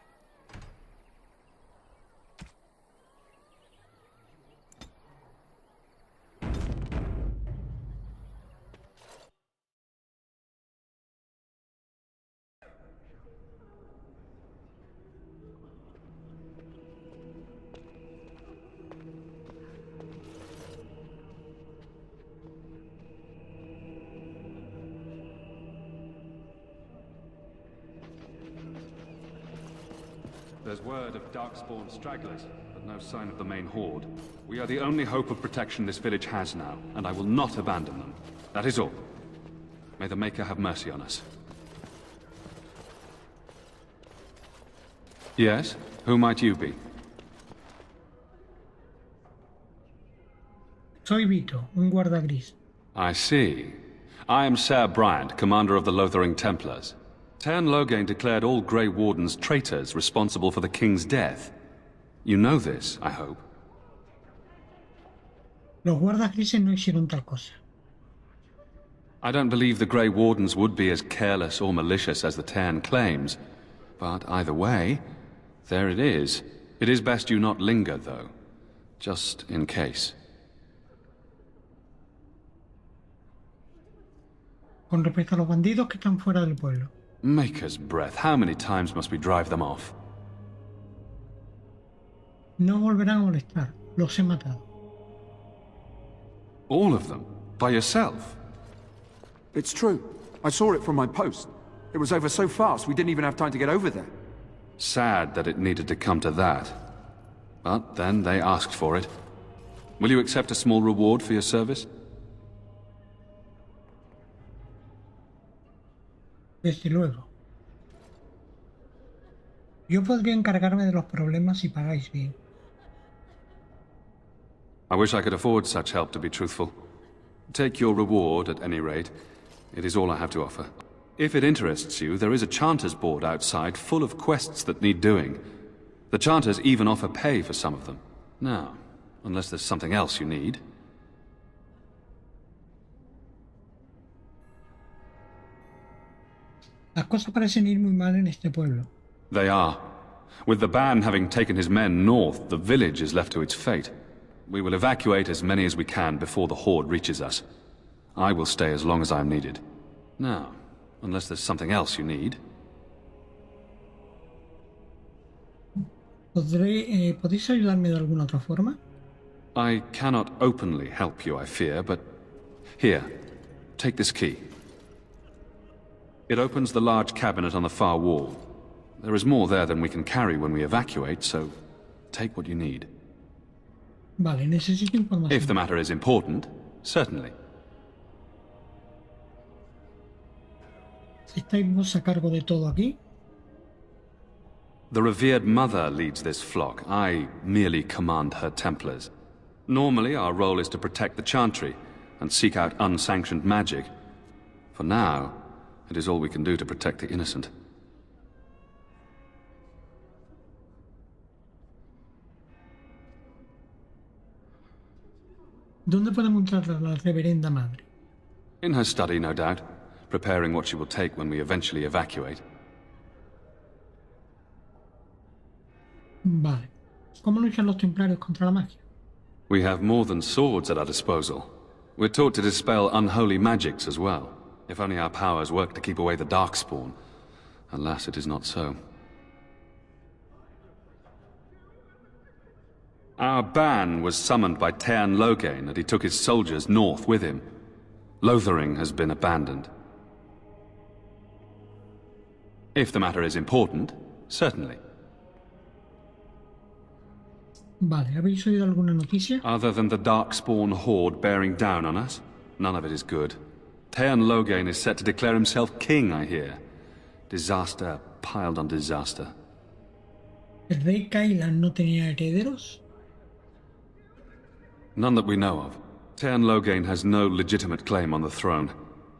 There's word of Darkspawn stragglers, but no sign of the main horde. We are the only hope of protection this village has now, and I will not abandon them. That is all. May the Maker have mercy on us. Yes? Who might you be? Soy Vito, un guarda gris. I see. I am Sir Bryant, commander of the Lothering Templars. Tairn Loghain declared all Grey Wardens traitors responsible for the King's death. You know this, I hope. Los guardas grises no hicieron tal cosa. I don't believe the Grey Wardens would be as careless or malicious as the Tairn claims. But either way, there it is. It is best you not linger, though. Just in case. Con respecto a los bandidos que están fuera del pueblo. Maker's breath, how many times must we drive them off? No volverán a molestar. Los he matado. All of them? By yourself? It's true. I saw it from my post. It was over so fast we didn't even have time to get over there. Sad that it needed to come to that. But then they asked for it. Will you accept a small reward for your service? Desde luego. Yo podría encargarme de los problemas si pagáis bien. I wish I could afford such help, to be truthful. Take your reward, at any rate. It is all I have to offer. If it interests you, there is a Chanters board outside full of quests that need doing. The Chanters even offer pay for some of them. Now, unless there's something else you need. Las cosas parecen ir muy mal en este pueblo. They are. With the ban having taken his men north, the village is left to its fate. We will evacuate as many as we can before the horde reaches us. I will stay as long as I'm needed. Now, unless there's something else you need. ¿Podéis ayudarme de alguna otra forma? I cannot openly help you, I fear, but... Here, take this key. It opens the large cabinet on the far wall. There is more there than we can carry when we evacuate, so take what you need. Vale, necesito información. If the matter is important, certainly. ¿Estáis vos a cargo de todo aquí? The revered mother leads this flock. I merely command her Templars. Normally, our role is to protect the Chantry and seek out unsanctioned magic. For now, It is all we can do to protect the innocent. ¿Dónde podemos encontrar a la reverenda madre? In her study, no doubt, preparing what she will take when we eventually evacuate. Vale. ¿Cómo luchan los templarios contra la magia? We have more than swords at our disposal. We're taught to dispel unholy magics as well. If only our powers work to keep away the Darkspawn. Alas, it is not so. Our ban was summoned by Tearn Loghain, and he took his soldiers north with him. Lothering has been abandoned. If the matter is important, certainly. Vale, ¿habéis oído alguna noticia? Other than the Darkspawn horde bearing down on us, none of it is good. Tearn Loghain is set to declare himself king, I hear. Disaster piled on disaster. ¿El rey Kailan no tenía herederos? None that we know of. Tearn Loghain has no legitimate claim on the throne.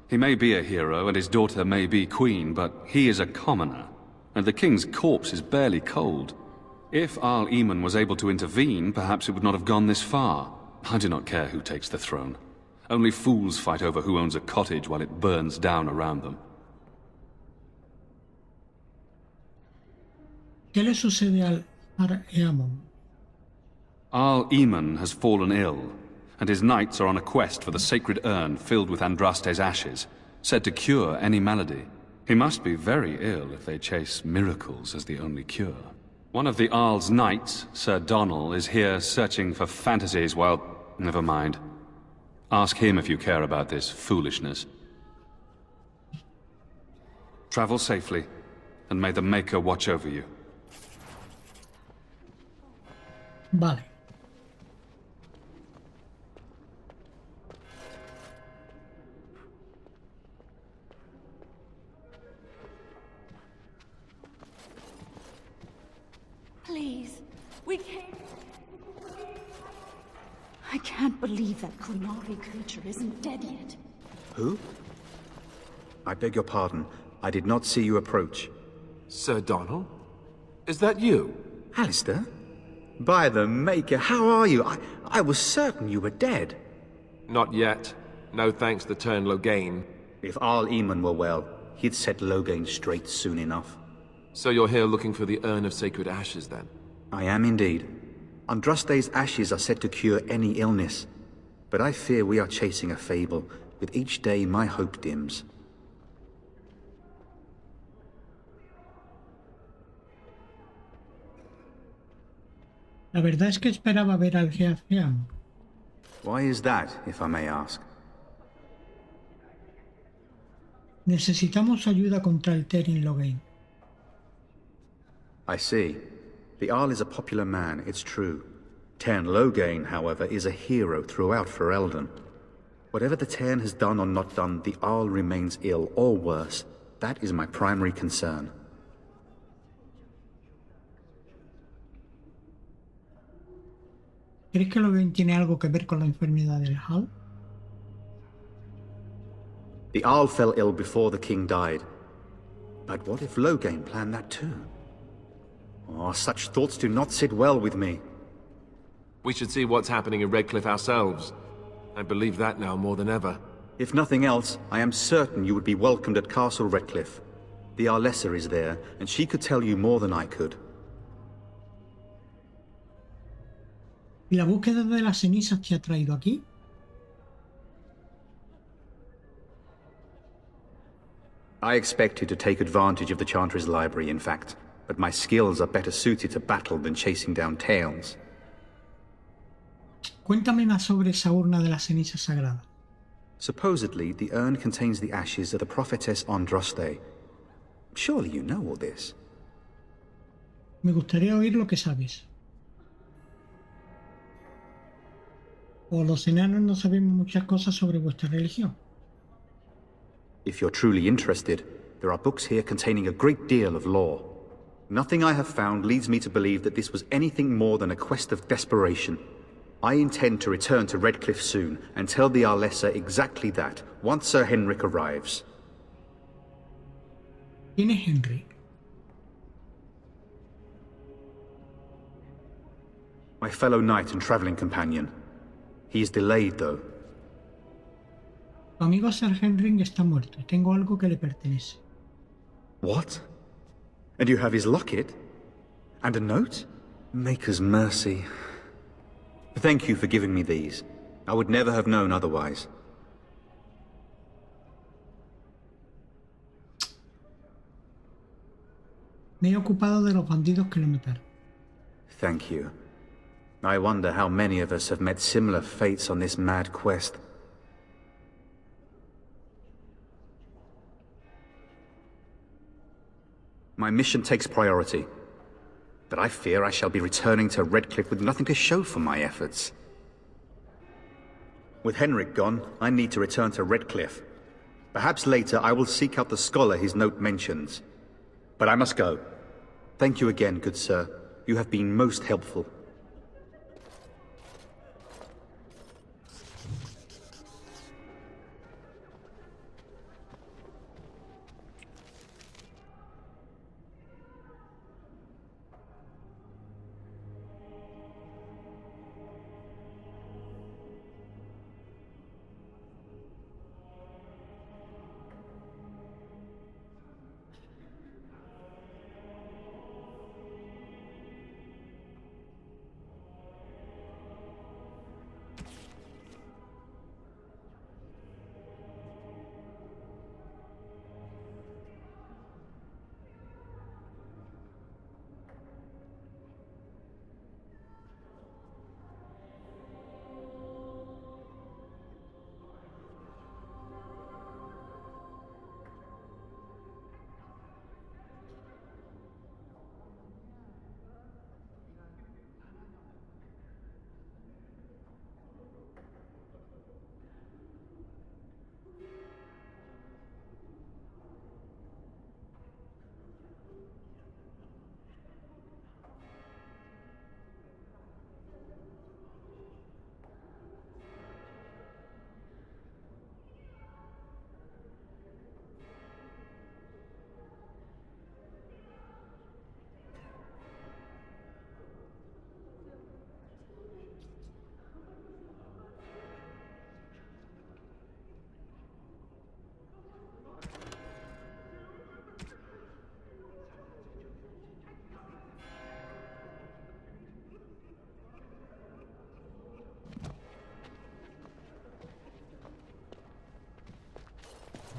He may be a hero, and his daughter may be queen, but he is a commoner, and the king's corpse is barely cold. If Arl Eamon was able to intervene, perhaps it would not have gone this far. I do not care who takes the throne. Only fools fight over who owns a cottage while it burns down around them. ¿Qué le sucede al Ar Eamon? Arl Eamon has fallen ill, and his knights are on a quest for the sacred urn filled with Andraste's ashes, said to cure any malady. He must be very ill if they chase miracles as the only cure. One of the Arl's knights, Sir Donnell, is here searching for fantasies while... Never mind. Ask him if you care about this foolishness. Travel safely, and may the Maker watch over you. Vale. Please, we came... I can't believe that Kunari creature isn't dead yet. Who? I beg your pardon. I did not see you approach. Sir Donnell? Is that you? Alistair? By the Maker, how are you? I was certain you were dead. Not yet. No thanks to Tearn Loghain. If Arl Eamon were well, he'd set Loghain straight soon enough. So you're here looking for the Urn of Sacred Ashes, then? I am indeed. Andraste's ashes are said to cure any illness. But I fear we are chasing a fable. With each day, my hope dims. La verdad es que esperaba ver al Geafiam. Why is that, if I may ask? Necesitamos ayuda contra el Tearn Loghain. I see. The Arl is a popular man, it's true. Tearn Loghain, however, is a hero throughout Ferelden. Whatever the Tearn has done or not done, the Arl remains ill, or worse. That is my primary concern. ¿Crees que Loghain tiene algo que ver con la enfermedad del Hal? The Arl fell ill before the king died. But what if Loghain planned that too? Oh, such thoughts do not sit well with me. We should see what's happening in Redcliffe ourselves. I believe that now more than ever. If nothing else, I am certain you would be welcomed at Castle Redcliffe. The Arlessa is there, and she could tell you more than I could. ¿Y la búsqueda de las cenizas te ha traído aquí? I expected to take advantage of the Chantry's library, in fact. But my skills are better suited to battle than chasing down tales. Cuéntame más sobre esa urna de las cenizas sagradas. Supposedly, the urn contains the ashes of the prophetess Andraste. Surely you know all this. Me gustaría oír lo que sabes. O los enanos no sabemos muchas cosas sobre vuestra religión. If you're truly interested, there are books here containing a great deal of lore. Nothing I have found leads me to believe that this was anything more than a quest of desperation. I intend to return to Redcliffe soon, and tell the Arlessa exactly that, once Sir Henrik arrives. ¿Quién es Henry? My fellow knight and traveling companion. He is delayed, though. Tu amigo Sir Henry está muerto y tengo algo que le pertenece. What? And you have his locket? And a note? Maker's mercy. Thank you for giving me these. I would never have known otherwise. Me he ocupado de los bandidos que lo mataron. Thank you. I wonder how many of us have met similar fates on this mad quest. My mission takes priority, but I fear I shall be returning to Redcliffe with nothing to show for my efforts. With Henrik gone, I need to return to Redcliffe. Perhaps later I will seek out the scholar his note mentions. But I must go. Thank you again, good sir. You have been most helpful.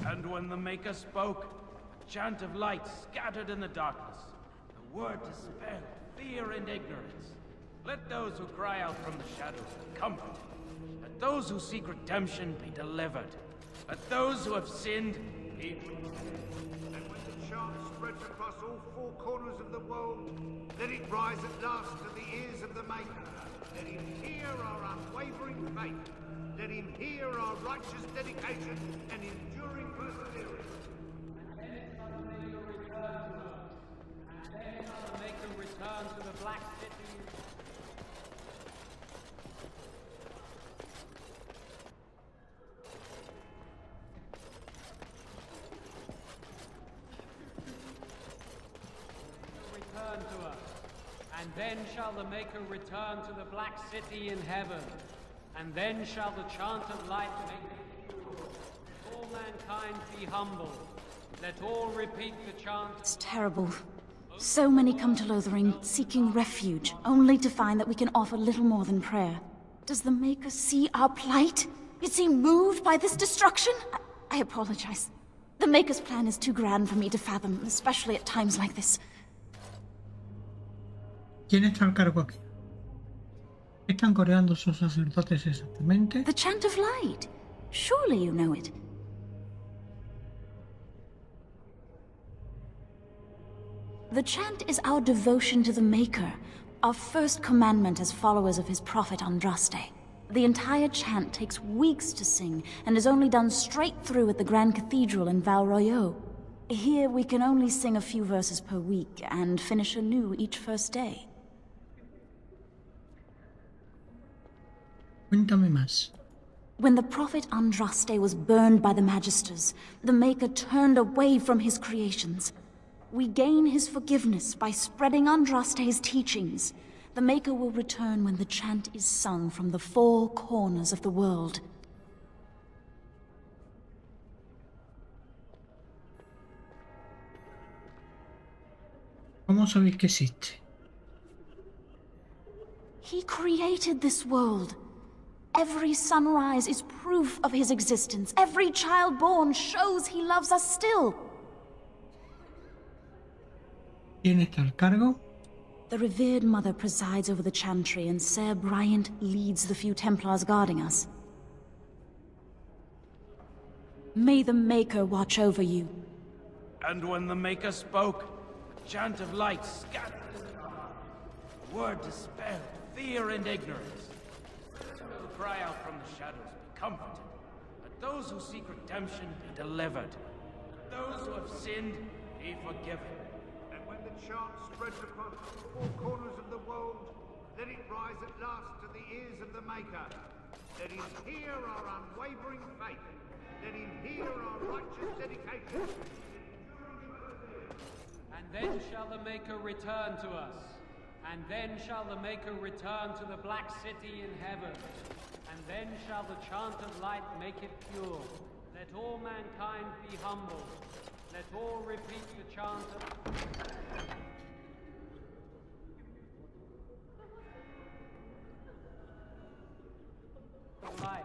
And when the Maker spoke, a chant of light scattered in the darkness. The word dispelled fear and ignorance. Let those who cry out from the shadows be comforted. Let those who seek redemption be delivered. Let those who have sinned be forgiven. And when the chant spreads across all four corners of the world, let it rise at last to the ears of the Maker. Let him hear our unwavering faith. Let him hear our righteous dedication and enduring perseverance. And then shall the Maker return to us. And then shall the Maker return to the Black City. Return to us. And then shall the Maker return to the Black City in heaven. And then shall the chant of light make it pure. Let all mankind be humble. Let all repeat the chant. It's terrible. So many come to Lothering seeking refuge, only to find that we can offer little more than prayer. Does the Maker see our plight? Is he moved by this destruction? I apologize. The Maker's plan is too grand for me to fathom, especially at times like this. ¿Quién está al cargo aquí? ¿Qué están coreando sus sacerdotes exactamente? The chant of light. Surely you know it. The chant is our devotion to the Maker, our first commandment as followers of his prophet Andraste. The entire chant takes weeks to sing and is only done straight through at the Grand Cathedral in Val Royeaux. Here we can only sing a few verses per week and finish anew each first day. Cuéntame más. When the prophet Andraste was burned by the Magisters, the Maker turned away from his creations. We gain his forgiveness by spreading Andraste's teachings. The Maker will return when the chant is sung from the four corners of the world. ¿Cómo sabéis que existe? He created this world. Every sunrise is proof of his existence. Every child born shows he loves us still. ¿Quién está al cargo? The revered mother presides over the chantry, and Sir Bryant leads the few Templars guarding us. May the Maker watch over you. And when the Maker spoke, a chant of light scattered the word dispelled fear and ignorance. Let those who cry out from the shadows be comforted. Let those who seek redemption be delivered. Let those who have sinned be forgiven. And when the chant spreads across the four corners of the world, let it rise at last to the ears of the Maker. Let him hear our unwavering faith. Let him hear our righteous dedication. And then shall the Maker return to us. And then shall the Maker return to the Black City in heaven. And then shall the chant of light make it pure. Let all mankind be humble. Let all repeat the chant of light.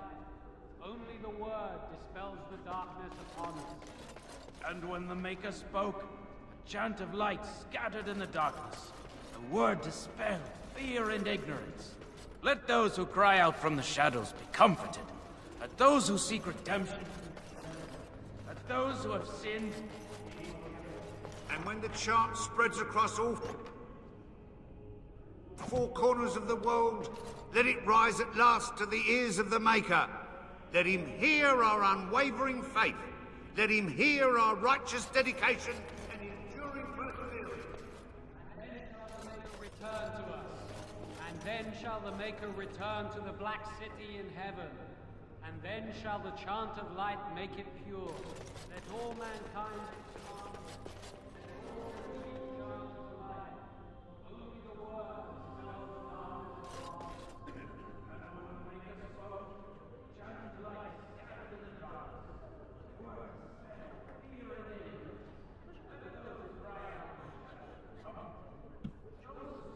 Only the word dispels the darkness upon us. And when the Maker spoke, a chant of light scattered in the darkness. The word dispelled fear and ignorance. Let those who cry out from the shadows be comforted. Let those who seek redemption. Let those who have sinned. And when the chant spreads across all four corners of the world, let it rise at last to the ears of the Maker. Let him hear our unwavering faith. Let him hear our righteous dedication and enduring perseverance. And then shall the Maker return to the Black City in heaven. And then shall the chant of light make it pure. Let all mankind...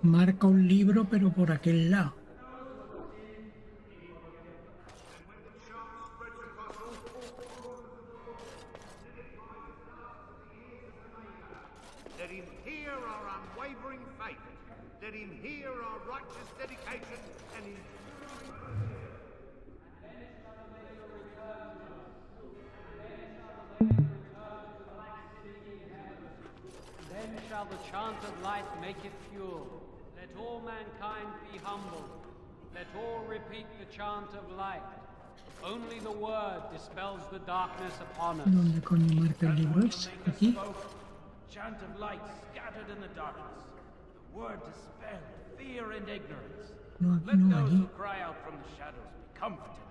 Marca un libro, pero por aquel lado. Let him hear our unwavering faith. Let him hear our righteous dedication and his... Then shall the chant of light make it pure. Let all mankind be humble. Let all repeat the chant of light. Only the word dispels the darkness upon us. ¿Dónde coño marca el libro es? ¿Aquí? Chant of light scattered in the darkness. The word dispelled fear and ignorance. No, Let no, those allí. who cry out from the shadows be comforted.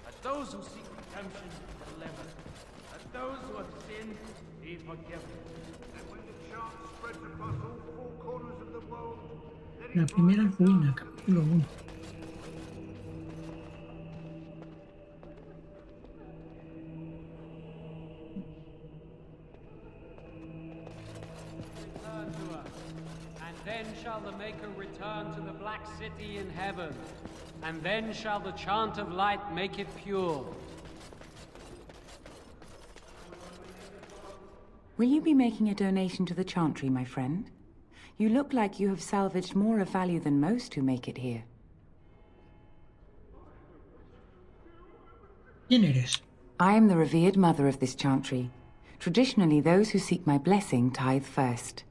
Let those who seek redemption be delivered. Let those who have sinned be forgiven. And when the chant spreads across all four corners of the world, let La it primera rise ruina, capítulo 1. Return to us. And then shall the Maker return to the Black City in heaven. And then shall the chant of light make it pure. Will you be making a donation to the chantry, my friend? You look like you have salvaged more of value than most who make it here. ¿Quién eres? I am the revered mother of this chantry. Traditionally, those who seek my blessing tithe first.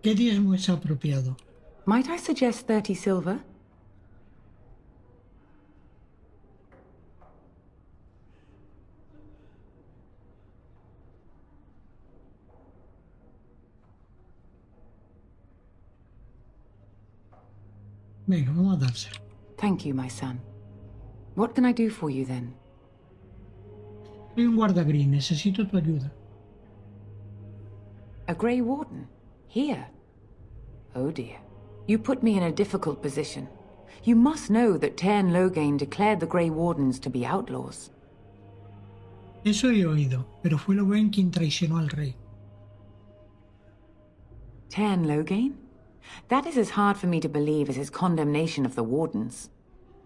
¿Qué diezmo es apropiado? Might I suggest 30 silver? Venga, vamos a dárselo. Thank you, my son. What can I do for you then? Soy un guarda gris, necesito tu ayuda. A Grey Warden? Here? Oh dear. You put me in a difficult position. You must know that Tern Logain declared the Grey Wardens to be outlaws. Eso he oído, pero fue Logain quien traicionó al rey. Tern Logain? That is as hard for me to believe as his condemnation of the Wardens.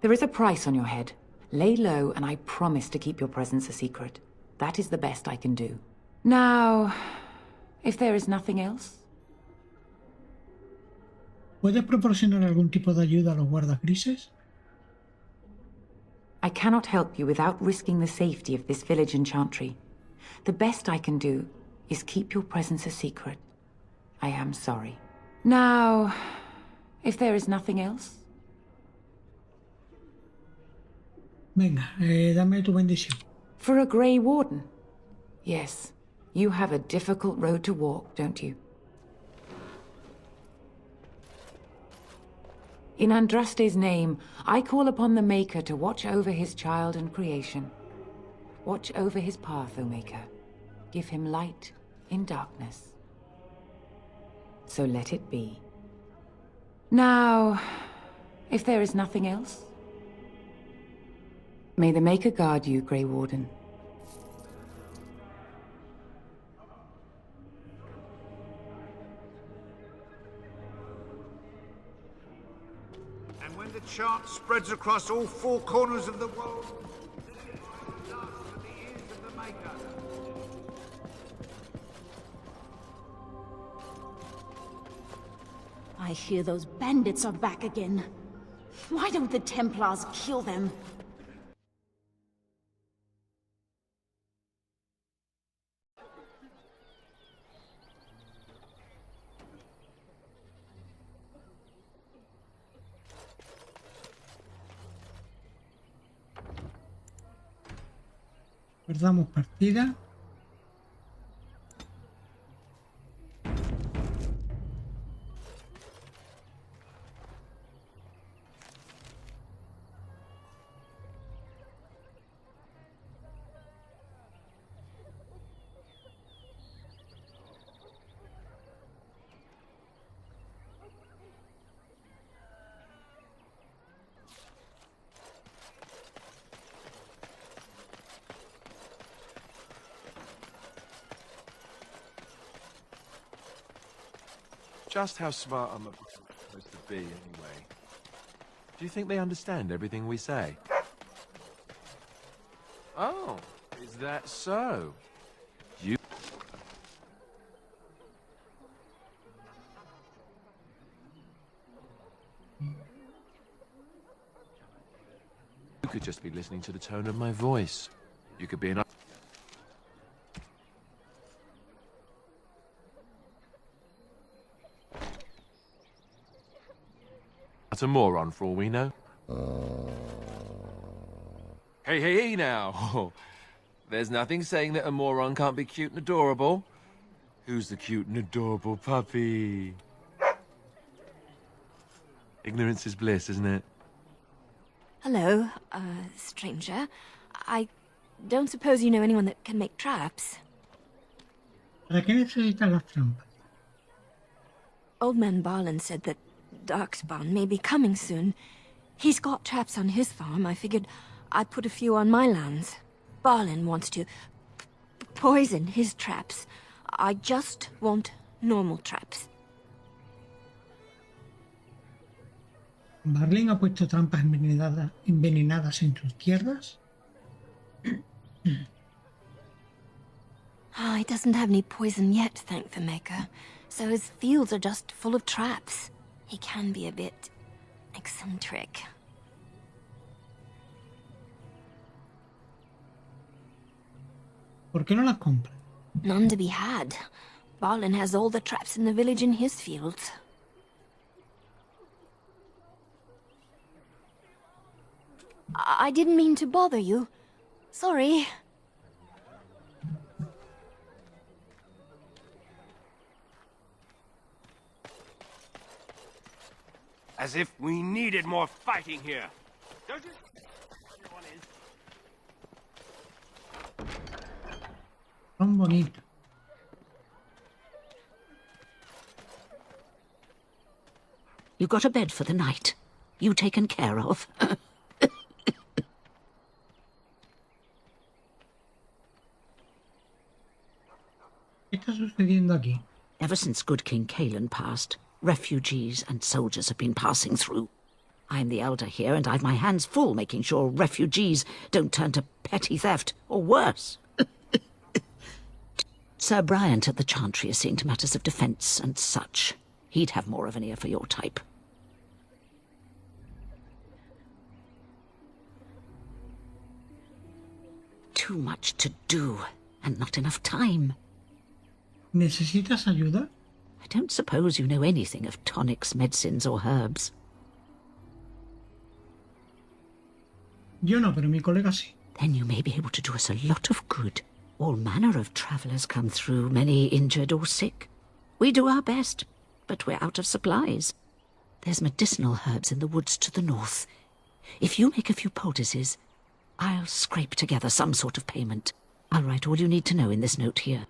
There is a price on your head. Lay low, and I promise to keep your presence a secret. That is the best I can do. Now, if there is nothing else... ¿Puedes proporcionar algún tipo de ayuda a los guardas grises? I cannot help you without risking the safety of this village and chantry. The best I can do is keep your presence a secret. I am sorry. Now, if there is nothing else... Venga, dame tu bendición. For a Grey Warden? Yes, you have a difficult road to walk, don't you? In Andraste's name, I call upon the Maker to watch over his child and creation. Watch over his path, O Maker. Give him light in darkness. So let it be. Now, if there is nothing else... May the Maker guard you, Grey Warden. And when the chant spreads across all four corners of the world, let it rise at last to the ears of the Maker. I hear those bandits are back again. Why don't the Templars kill them? Guardamos partida. Just how smart am I supposed to be, anyway? Do you think they understand everything we say? Oh, is that so? You could just be listening to the tone of my voice. You could be an... a moron for all we know. Hey now. There's nothing saying that a moron can't be cute and adorable. Who's the cute and adorable puppy? Ignorance is bliss, isn't it? Hello, stranger. I don't suppose you know anyone that can make traps? ¿Para qué necesitas las trampas? Old man Barlin said that Darkspawn may be coming soon. He's got traps on his farm. I figured I'd put a few on my lands. Barlin wants to poison his traps. I just want normal traps. ¿Barlin ha puesto trampas envenenadas en tus tierras? Oh, he doesn't have any poison yet, thank the Maker. So his fields are just full of traps. He can be a bit eccentric. ¿Por qué no las compras? None to be had. Barlin has all the traps in the village in his fields. I didn't mean to bother you. Sorry. As if we needed more fighting here. Don't you? Everyone is. bonitas. You got a bed for the night? You taken care of? ¿Qué está sucediendo aquí? Ever since good King Kalen passed, refugees and soldiers have been passing through. I'm the elder here, and I've my hands full making sure refugees don't turn to petty theft, or worse. Sir Bryant at the Chantry is seeing to matters of defence and such. He'd have more of an ear for your type. Too much to do, and not enough time. ¿Necesitas ayuda? I don't suppose you know anything of tonics, medicines, or herbs. Yo no, pero mi colega sí. Then you may be able to do us a lot of good. All manner of travellers come through, many injured or sick. We do our best, but we're out of supplies. There's medicinal herbs in the woods to the north. If you make a few poultices, I'll scrape together some sort of payment. I'll write all you need to know in this note here.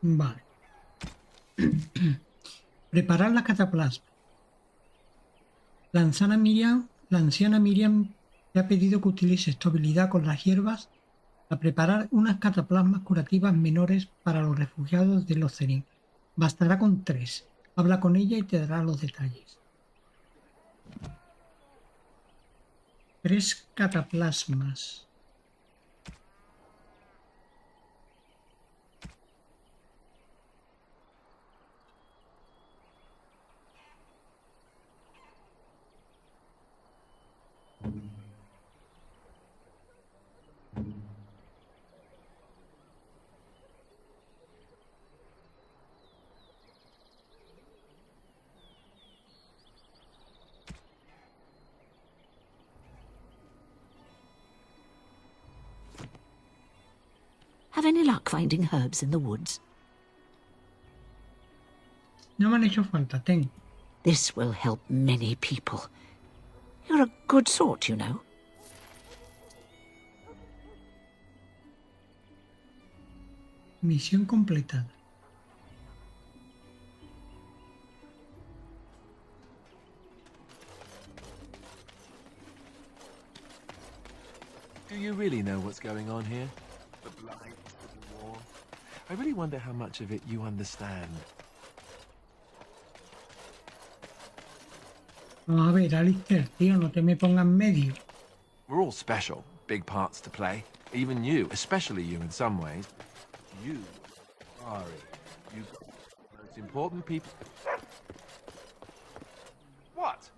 Vale. Preparar la cataplasma. La anciana Miriam te ha pedido que utilices tu habilidad con las hierbas para preparar unas cataplasmas curativas menores para los refugiados de los Zenin. Bastará con 3. Habla con ella y te dará los detalles. 3 cataplasmas. Have any luck finding herbs in the woods? No me han hecho falta, ten. This will help many people. You're a good sort, you know. Misión completada. Do you really know what's going on here? The blight, the war. I really wonder how much of it you understand. Vamos a ver, Alistair, tío, no te me pongas en medio. We're all special, big parts to play. Even you, especially you in some ways. You, Ari, you got the most important people. What?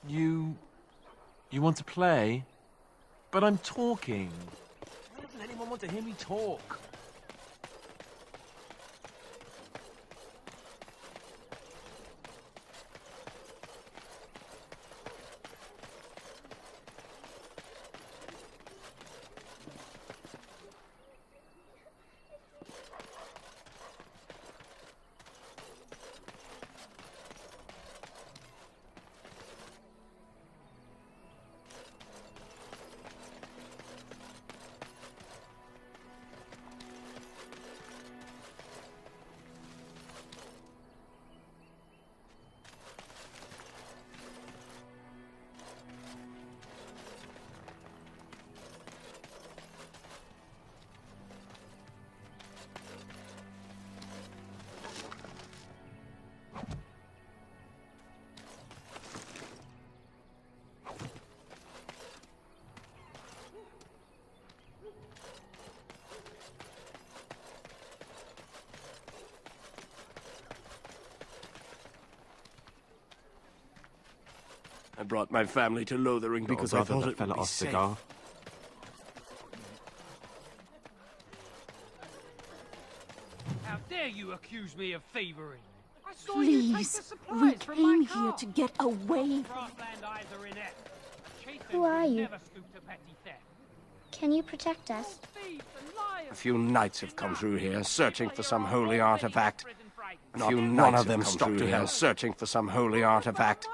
You want to play? But I'm talking. Why doesn't anyone want to hear me talk? I brought my family to Lothering because I thought it would be safe. How dare you accuse me of thievery? I saw you take the Please, supplies we from came my here car. to get away. Who are you? Never stoop to petty theft. Can you protect us? A few knights have come through here, searching for some holy artifact. Not few one knights of them have come stopped through here, here. searching for some holy artifact.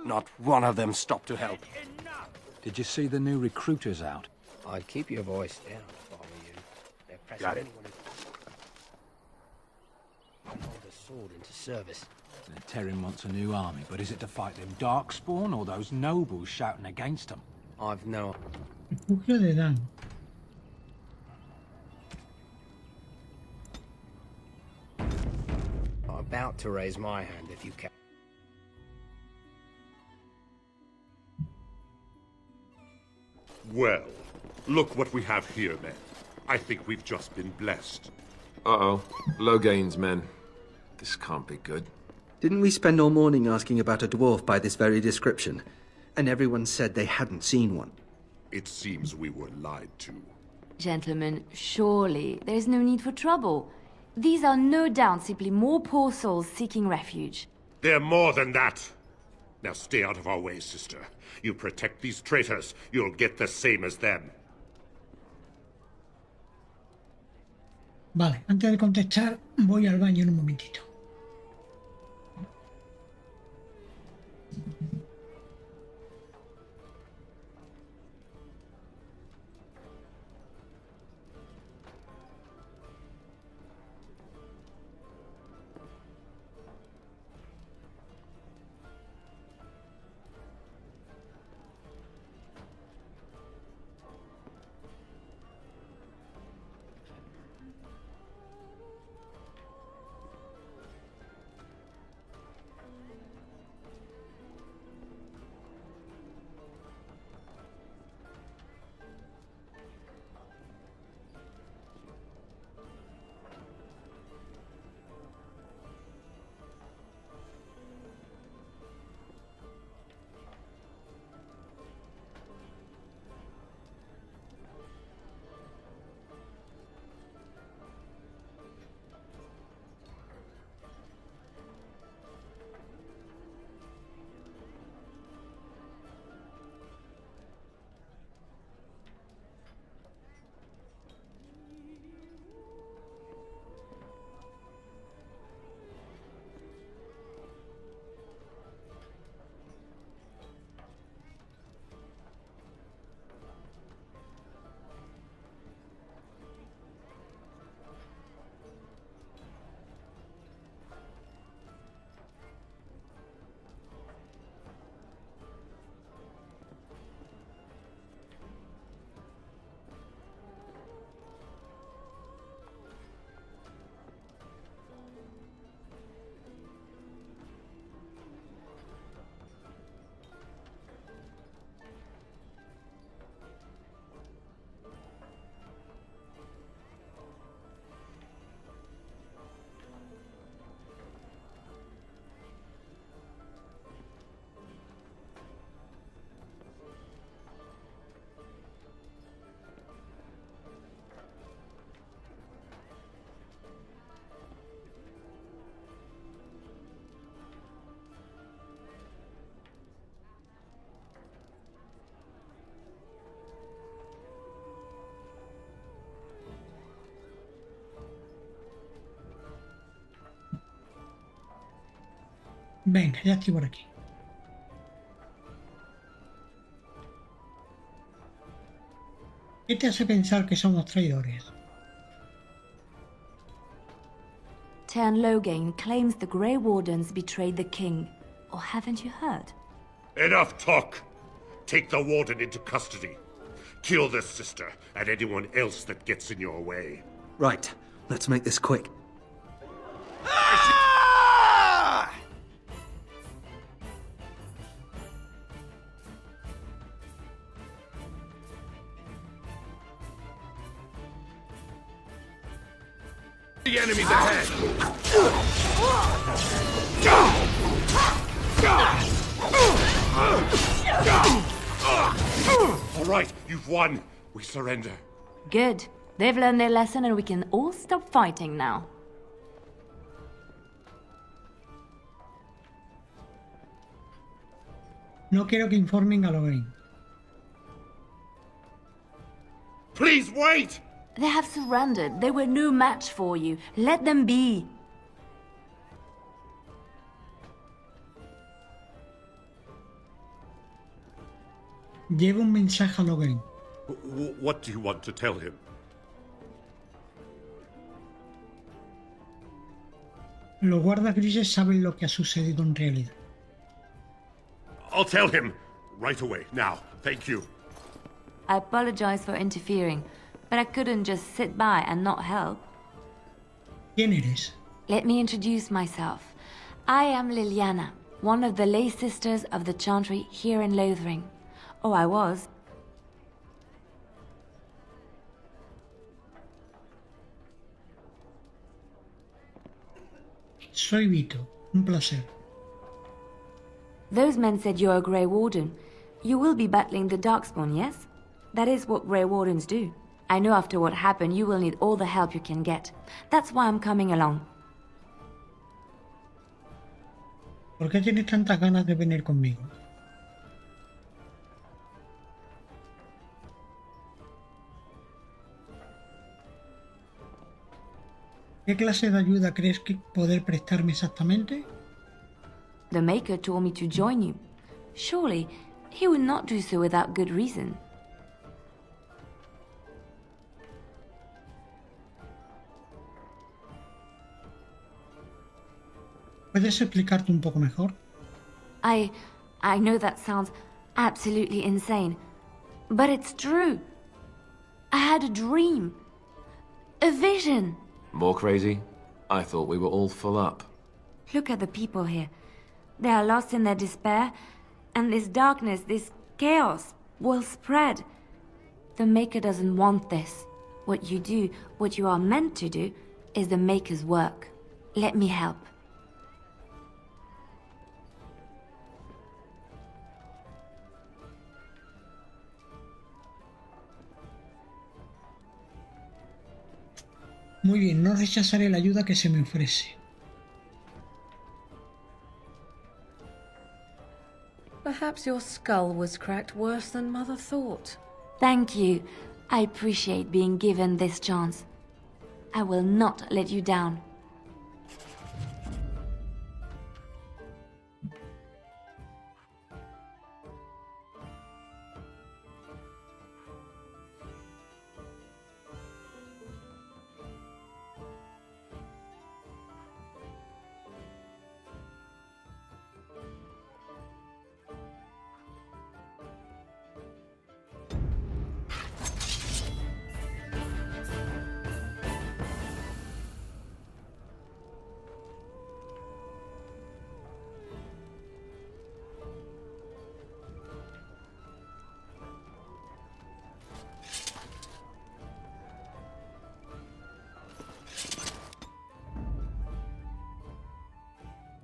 Not one of them stopped to help. Did you see the new recruiters out? I'd keep your voice down if I were you. They're pressing Got it. anyone who hold a sword into service. The Terran wants a new army, but is it to fight them Darkspawn or those nobles shouting against them? I've no... Refugio de Dan. I'm about to raise my hand if you can. Well, look what we have here, men. I think we've just been blessed. Uh-oh. Logain's men. This can't be good. Didn't we spend all morning asking about a dwarf by this very description? And everyone said they hadn't seen one. It seems we were lied to. Gentlemen, surely there's no need for trouble. These are no doubt simply more poor souls seeking refuge. They're more than that. Now stay out of our way, sister. You protect these traitors, you'll get the same as them. Vale, antes de contestar, voy al baño en un momentito. Venga, ya estoy por aquí. ¿Qué te hace pensar que somos traidores? Tern Logain claims the Grey Wardens betrayed the king. Or haven't you heard? Enough talk! Take the warden into custody. Kill this sister and anyone else that gets in your way. Right, let's make this quick. The enemy's ahead! All right, you've won. We surrender. Good. They've learned their lesson and we can all stop fighting now. No quiero que informen a Logain. Please wait! They have surrendered. They were no match for you. Let them be. Lleva un mensaje a Logan. What do you want to tell him? Los guardas grises saben lo que ha sucedido en realidad. I'll tell him right away. Now, thank you. I apologize for interfering, but I couldn't just sit by and not help. ¿Quién eres? Let me introduce myself. I am Liliana, one of the lay sisters of the Chantry here in Lothering. Oh, I was. Soy Vito. Un placer. Those men said you're a Grey Warden. You will be battling the Darkspawn, yes? That is what Grey Wardens do. I know after what happened, you will need all the help you can get. That's why I'm coming along. ¿Por qué tienes tantas ganas de venir conmigo? ¿Qué clase de ayuda crees que poder prestarme exactamente? The Maker told me to join you. Surely, he would not do so without good reason. ¿Puedes explicarte un poco mejor? I know that sounds absolutely insane, but it's true. I had a dream. A vision. More crazy? I thought we were all full up. Look at the people here. They are lost in their despair, and this darkness, this chaos, will spread. The Maker doesn't want this. What you do, what you are meant to do, is the Maker's work. Let me help. Muy bien, no rechazaré la ayuda que se me ofrece. Perhaps your skull was cracked worse than Mother thought. Thank you. I appreciate being given this chance. I will not let you down.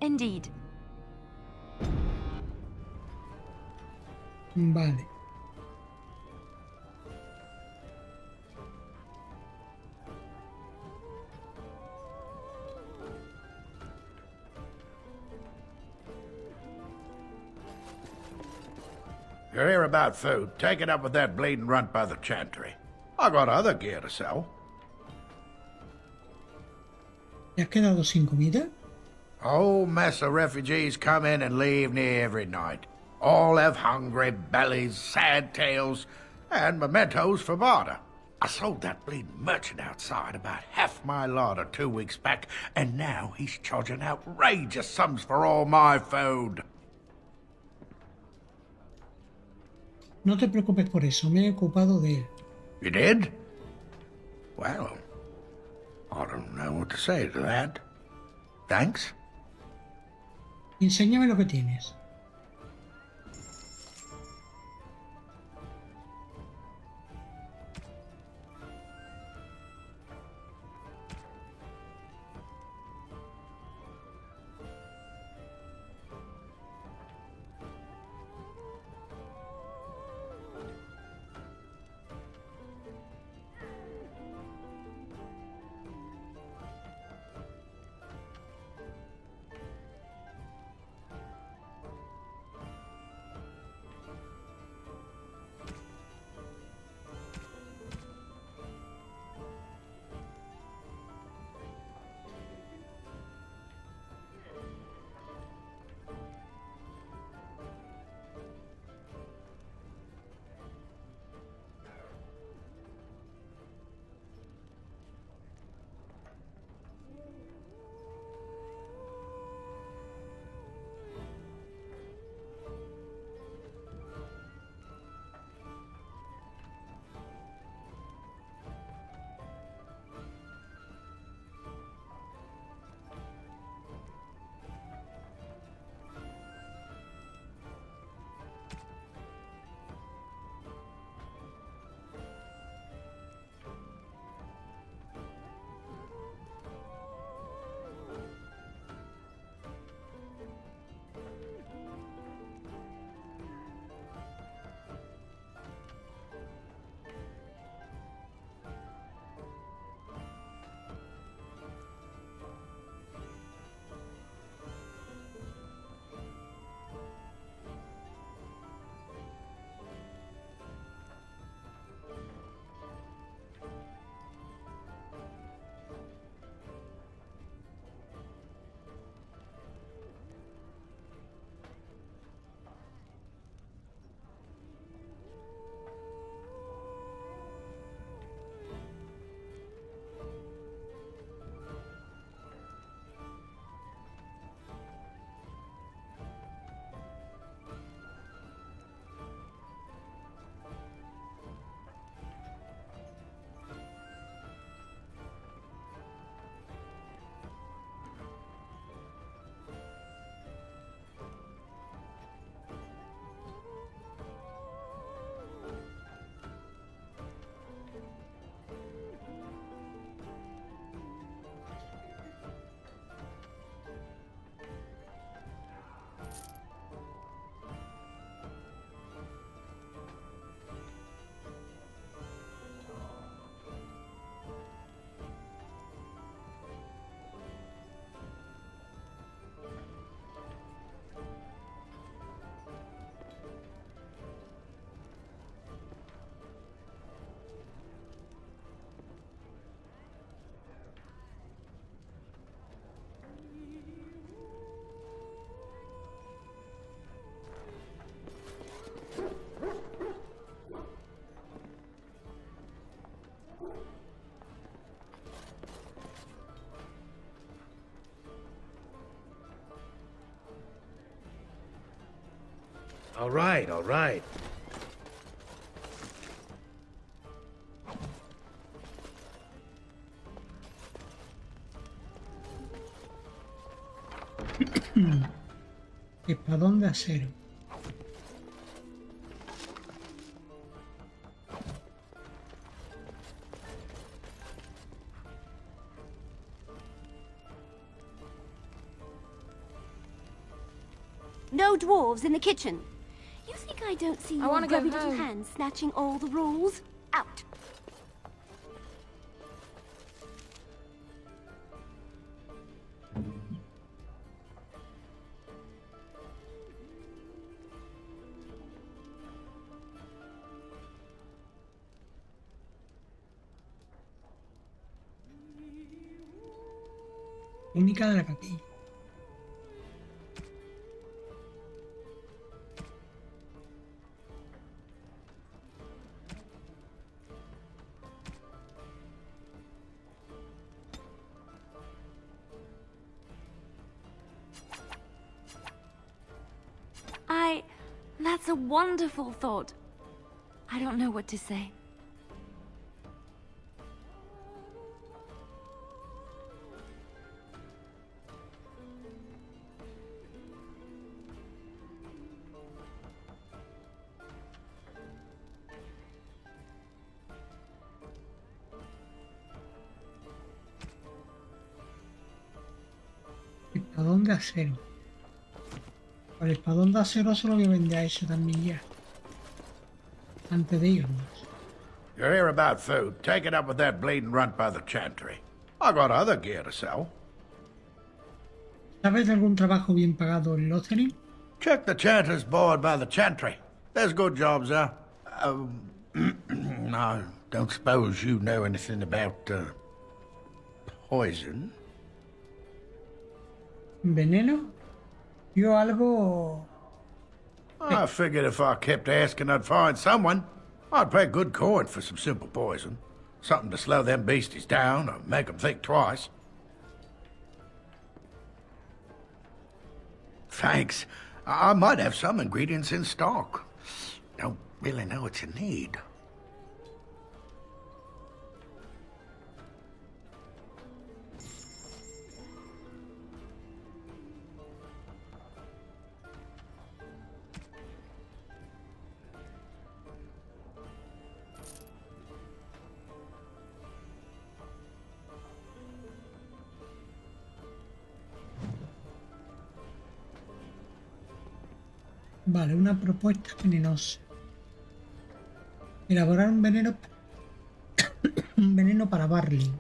Indeed. Vale. You're here about food. Take it up with that bleeding runt by the chantry. I got other gear to sell. ¿Te has quedado sin comida? A whole mess of refugees come in and leave near every night. All have hungry bellies, sad tales, and mementos for barter. I sold that bleeding merchant outside about half my larder 2 weeks back, and now he's charging outrageous sums for all my food. No te preocupes por eso, me he ocupado de él. You did? Well, I don't know what to say to that. Thanks. Enséñame lo que tienes. All right, all right. Espadón de acero. No dwarves in the kitchen. You think I don't see your wanna go grubby little home. hands snatching all the rules? Out. Única de la capilla. That's a wonderful thought. I don't know what to say. Espadón de acero. El espadón de acero se lo voy a vender a ese también ya. Antes de irnos. You're here about food. Take it up with that bleeding runt by the chantry. I got other gear to sell. ¿Sabes de algún trabajo bien pagado en Lothering? Check the chanter's board by the chantry. There's good jobs there. I don't suppose you know anything about poison? ¿Veneno? Yo algo... I figured if I kept asking, I'd find someone. I'd pay good coin for some simple poison. Something to slow them beasties down or make them think twice. Thanks. I might have some ingredients in stock. Don't really know what you need. Vale, una propuesta venenosa. Elaborar un veneno un veneno para Barley.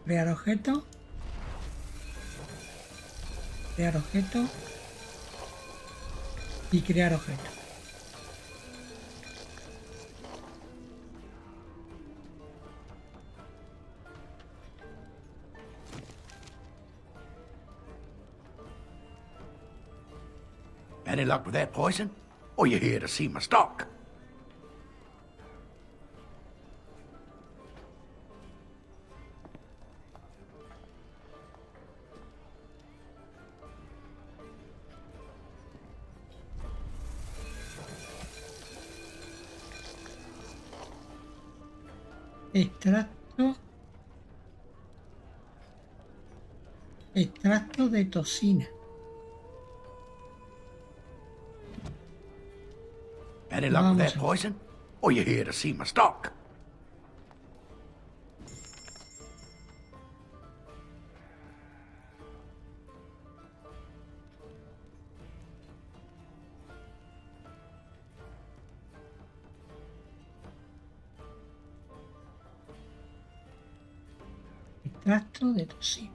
Crear objeto. Crear objeto. Y crear objeto. Any luck with that poison? Or you here to see my stock? Extracto de toxina. Any luck with that poison? Or you here to see my stock? Extracto de toxina.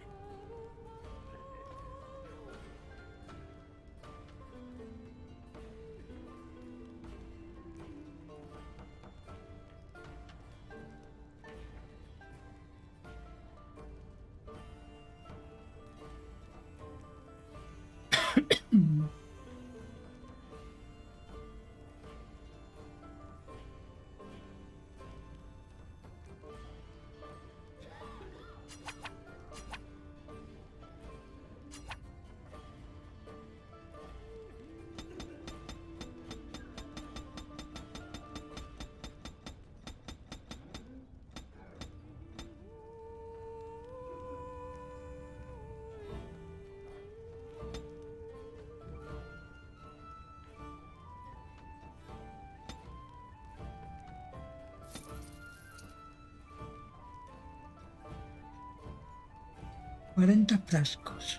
40 frascos.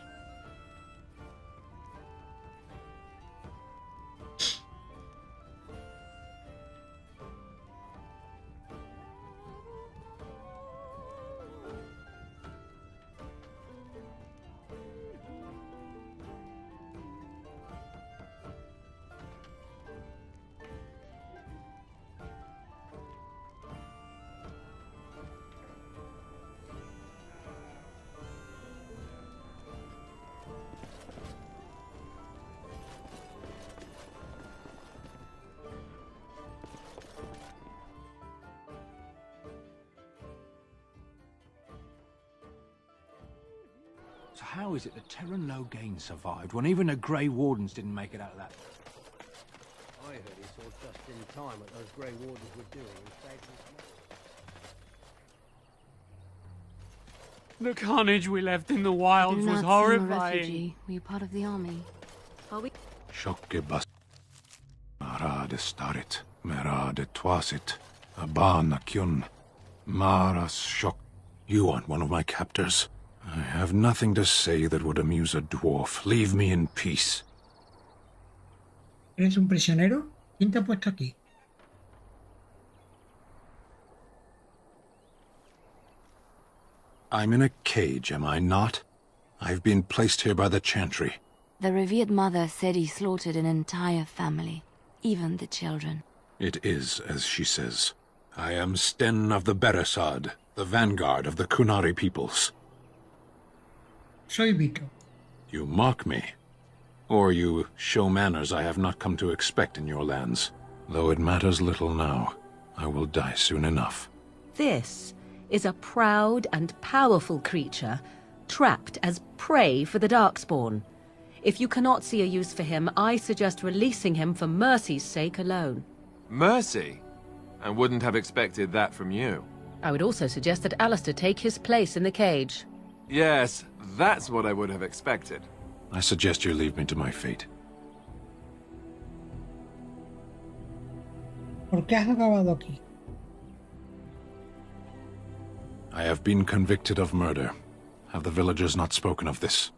So how is it that Terran Logain survived when even the Grey Wardens didn't make it out of that? I heard he saw just in time what those Grey Wardens were doing and saved his The carnage we left in the wilds was horrifying. Were you part of the army? Are we? Shokke bas Mara de starit, Mera de twasit, Abana kyun, Maras shok. You aren't one of my captors. I have nothing to say that would amuse a dwarf. Leave me in peace. ¿Eres un prisionero? ¿Quién te ha puesto aquí? I'm in a cage, am I not? I've been placed here by the Chantry. The revered mother said he slaughtered an entire family, even the children. It is as she says. I am Sten of the Beresad, the vanguard of the Kunari peoples. Soy Vito. You mock me. Or you show manners I have not come to expect in your lands. Though it matters little now. I will die soon enough. This is a proud and powerful creature, trapped as prey for the Darkspawn. If you cannot see a use for him, I suggest releasing him for mercy's sake alone. Mercy? I wouldn't have expected that from you. I would also suggest that Alistair take his place in the cage. Yes, that's what I would have expected. I suggest you leave me to my fate. ¿Por qué has acabado aquí? I have been convicted of murder. Have the villagers not spoken of this?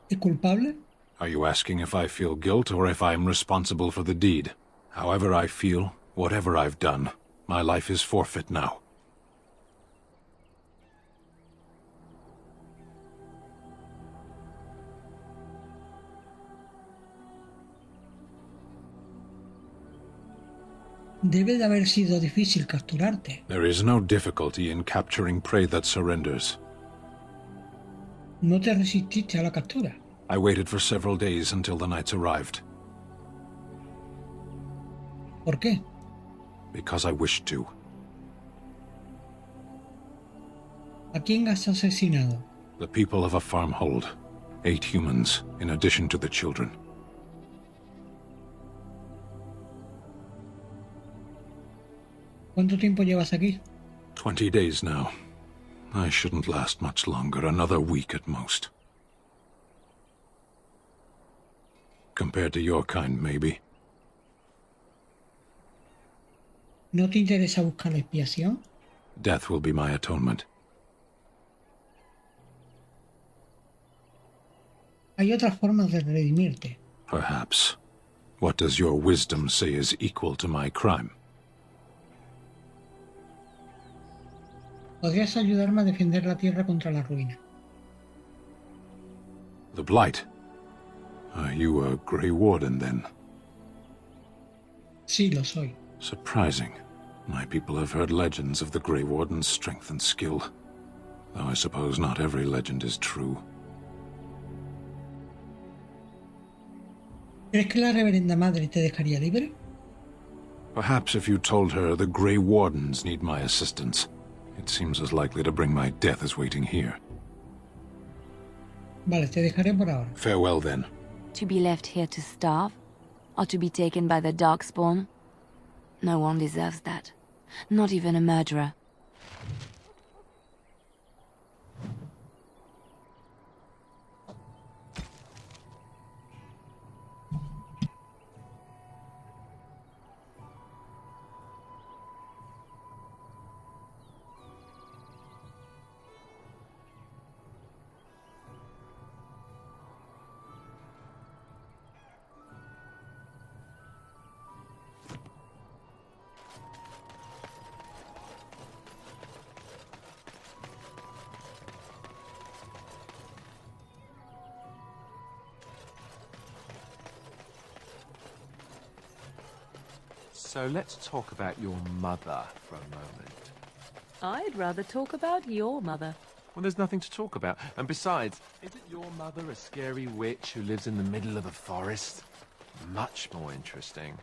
¿Es culpable? Are you asking if I feel guilt or if I am responsible for the deed? However I feel, whatever I've done, my life is forfeit now. Debe de haber sido difícil capturarte. There is no difficulty in capturing prey that surrenders. No te resististe a la captura. I waited for several days until the knights arrived. ¿Por qué? Because I wished to. ¿A quién has asesinado? The people of a farmhold. 8 humans, in addition to the children. ¿Cuánto tiempo llevas aquí? 20 days now. I shouldn't last much longer, another week at most. Compared to your kind, maybe. ¿No te interesa buscar la expiación? Death will be my atonement. Hay otras formas de redimirte. Perhaps. What does your wisdom say is equal to my crime? Podrías ayudarme a defender la tierra contra la ruina. The Blight? Are you a Grey Warden, then? Sí, lo soy. Surprising. My people have heard legends of the Grey Warden's strength and skill. Though I suppose not every legend is true. ¿Crees que la reverenda madre te dejaría libre? Perhaps if you told her the Grey Wardens need my assistance. It seems as likely to bring my death as waiting here. Vale, te dejaré por ahora. Farewell, then. To be left here to starve? Or to be taken by the Darkspawn? No one deserves that. Not even a murderer. So let's talk about your mother for a moment. I'd rather talk about your mother. Well, there's nothing to talk about. And besides, isn't your mother a scary witch who lives in the middle of a forest? Much more interesting.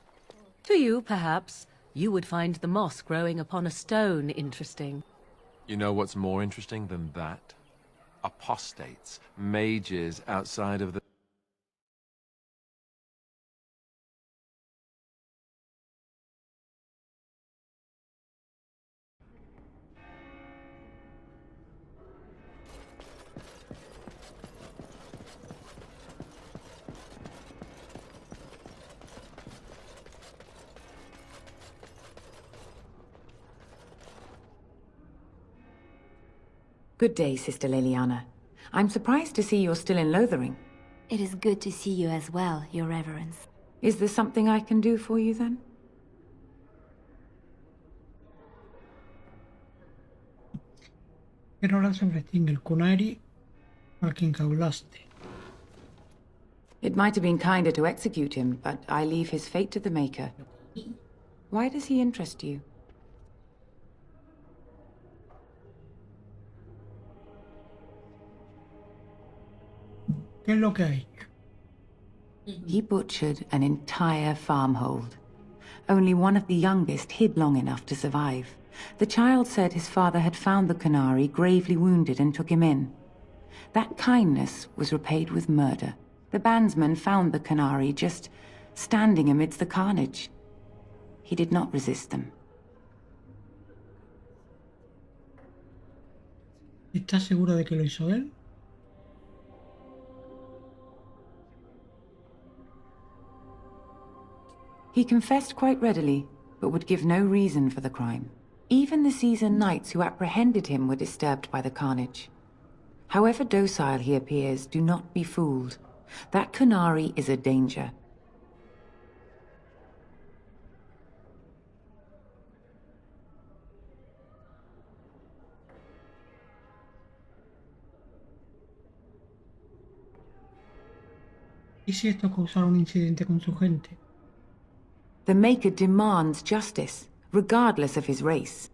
To you, perhaps. You would find the moss growing upon a stone interesting. You know what's more interesting than that? Apostates, mages outside of the... Good day, Sister Leliana. I'm surprised to see you're still in Lothering. It is good to see you as well, Your Reverence. Is there something I can do for you, then? Pero ahora se extingue el Kunari al que encaulaste. It might have been kinder to execute him, but I leave his fate to the Maker. Why does he interest you? ¿Qué es lo que ha hecho? He butchered an entire farmhold. Only one of the youngest hid long enough to survive. The child said his father had found the Canary gravely wounded and took him in. That kindness was repaid with murder. The bandsman found the Canary just standing amidst the carnage. He did not resist them. ¿Estás seguro de que lo hizo él? He confessed quite readily, but would give no reason for the crime. Even the seasoned knights who apprehended him were disturbed by the carnage. However docile he appears, do not be fooled. That Canary is a danger. ¿Y si esto causara un incidente con su gente? The Maker demands justice, regardless of his race.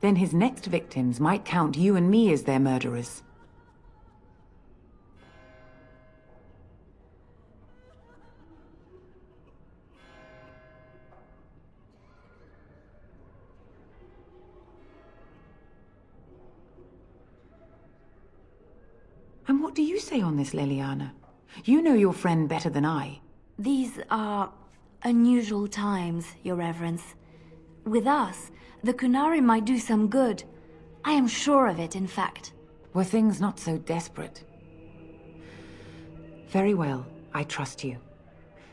Then his next victims might count you and me as their murderers. And what do you say on this, Leliana? You know your friend better than I. These are unusual times, Your Reverence. With us, the Kunari might do some good. I am sure of it, in fact. Were things not so desperate? Very well, I trust you.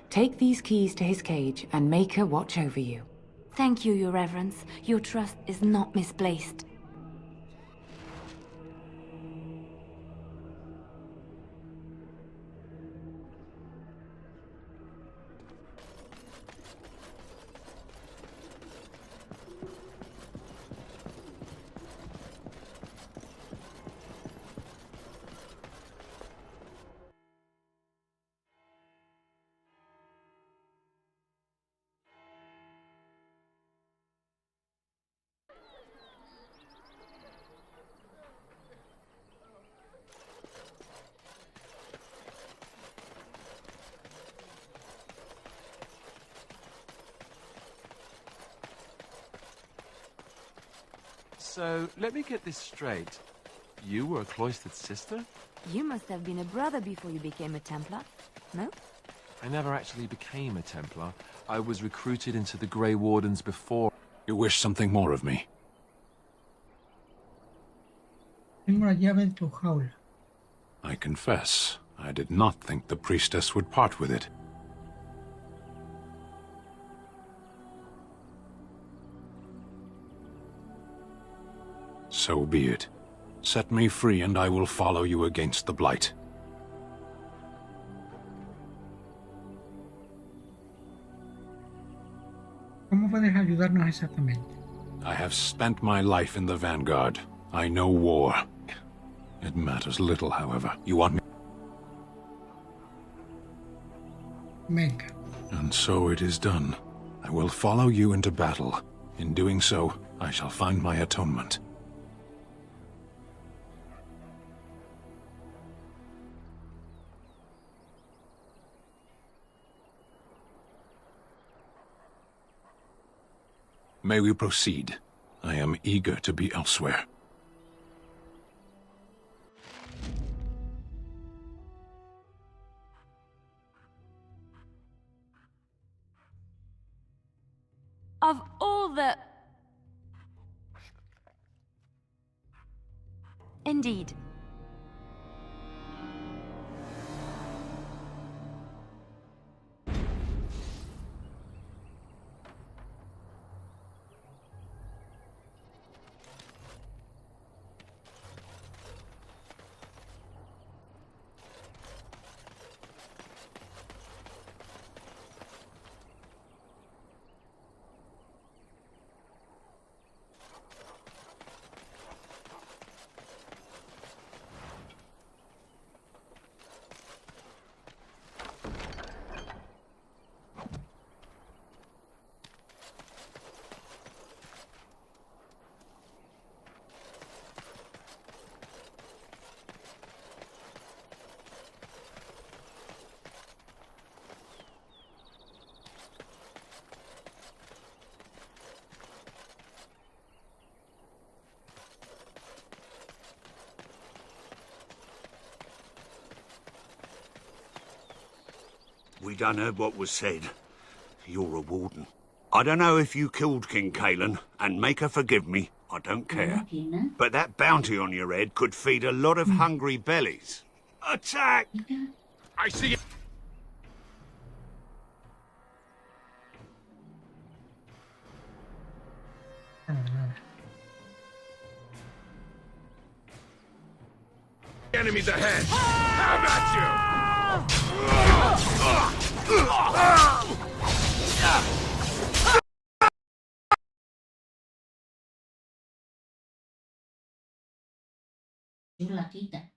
Take these keys to his cage and make her watch over you. Thank you, Your Reverence. Your trust is not misplaced. So, let me get this straight. You were a cloistered sister? You must have been a brother before you became a Templar, no? I never actually became a Templar. I was recruited into the Grey Wardens before. You wish something more of me? Tengo la llave en tu jaula. I confess, I did not think the priestess would part with it. So be it. Set me free and I will follow you against the Blight. ¿Cómo puedes ayudarnos exactamente? I have spent my life in the vanguard. I know war. It matters little, however. You want me? Venga. And so it is done. I will follow you into battle. In doing so, I shall find my atonement. May we proceed? I am eager to be elsewhere. Of all the... Indeed. We done heard what was said. You're a warden. I don't know if you killed King Kalen, and make her forgive me, I don't care. But that bounty on your head could feed a lot of hungry bellies. Attack! I see it. Enemies ahead! How about you? Yo la quita.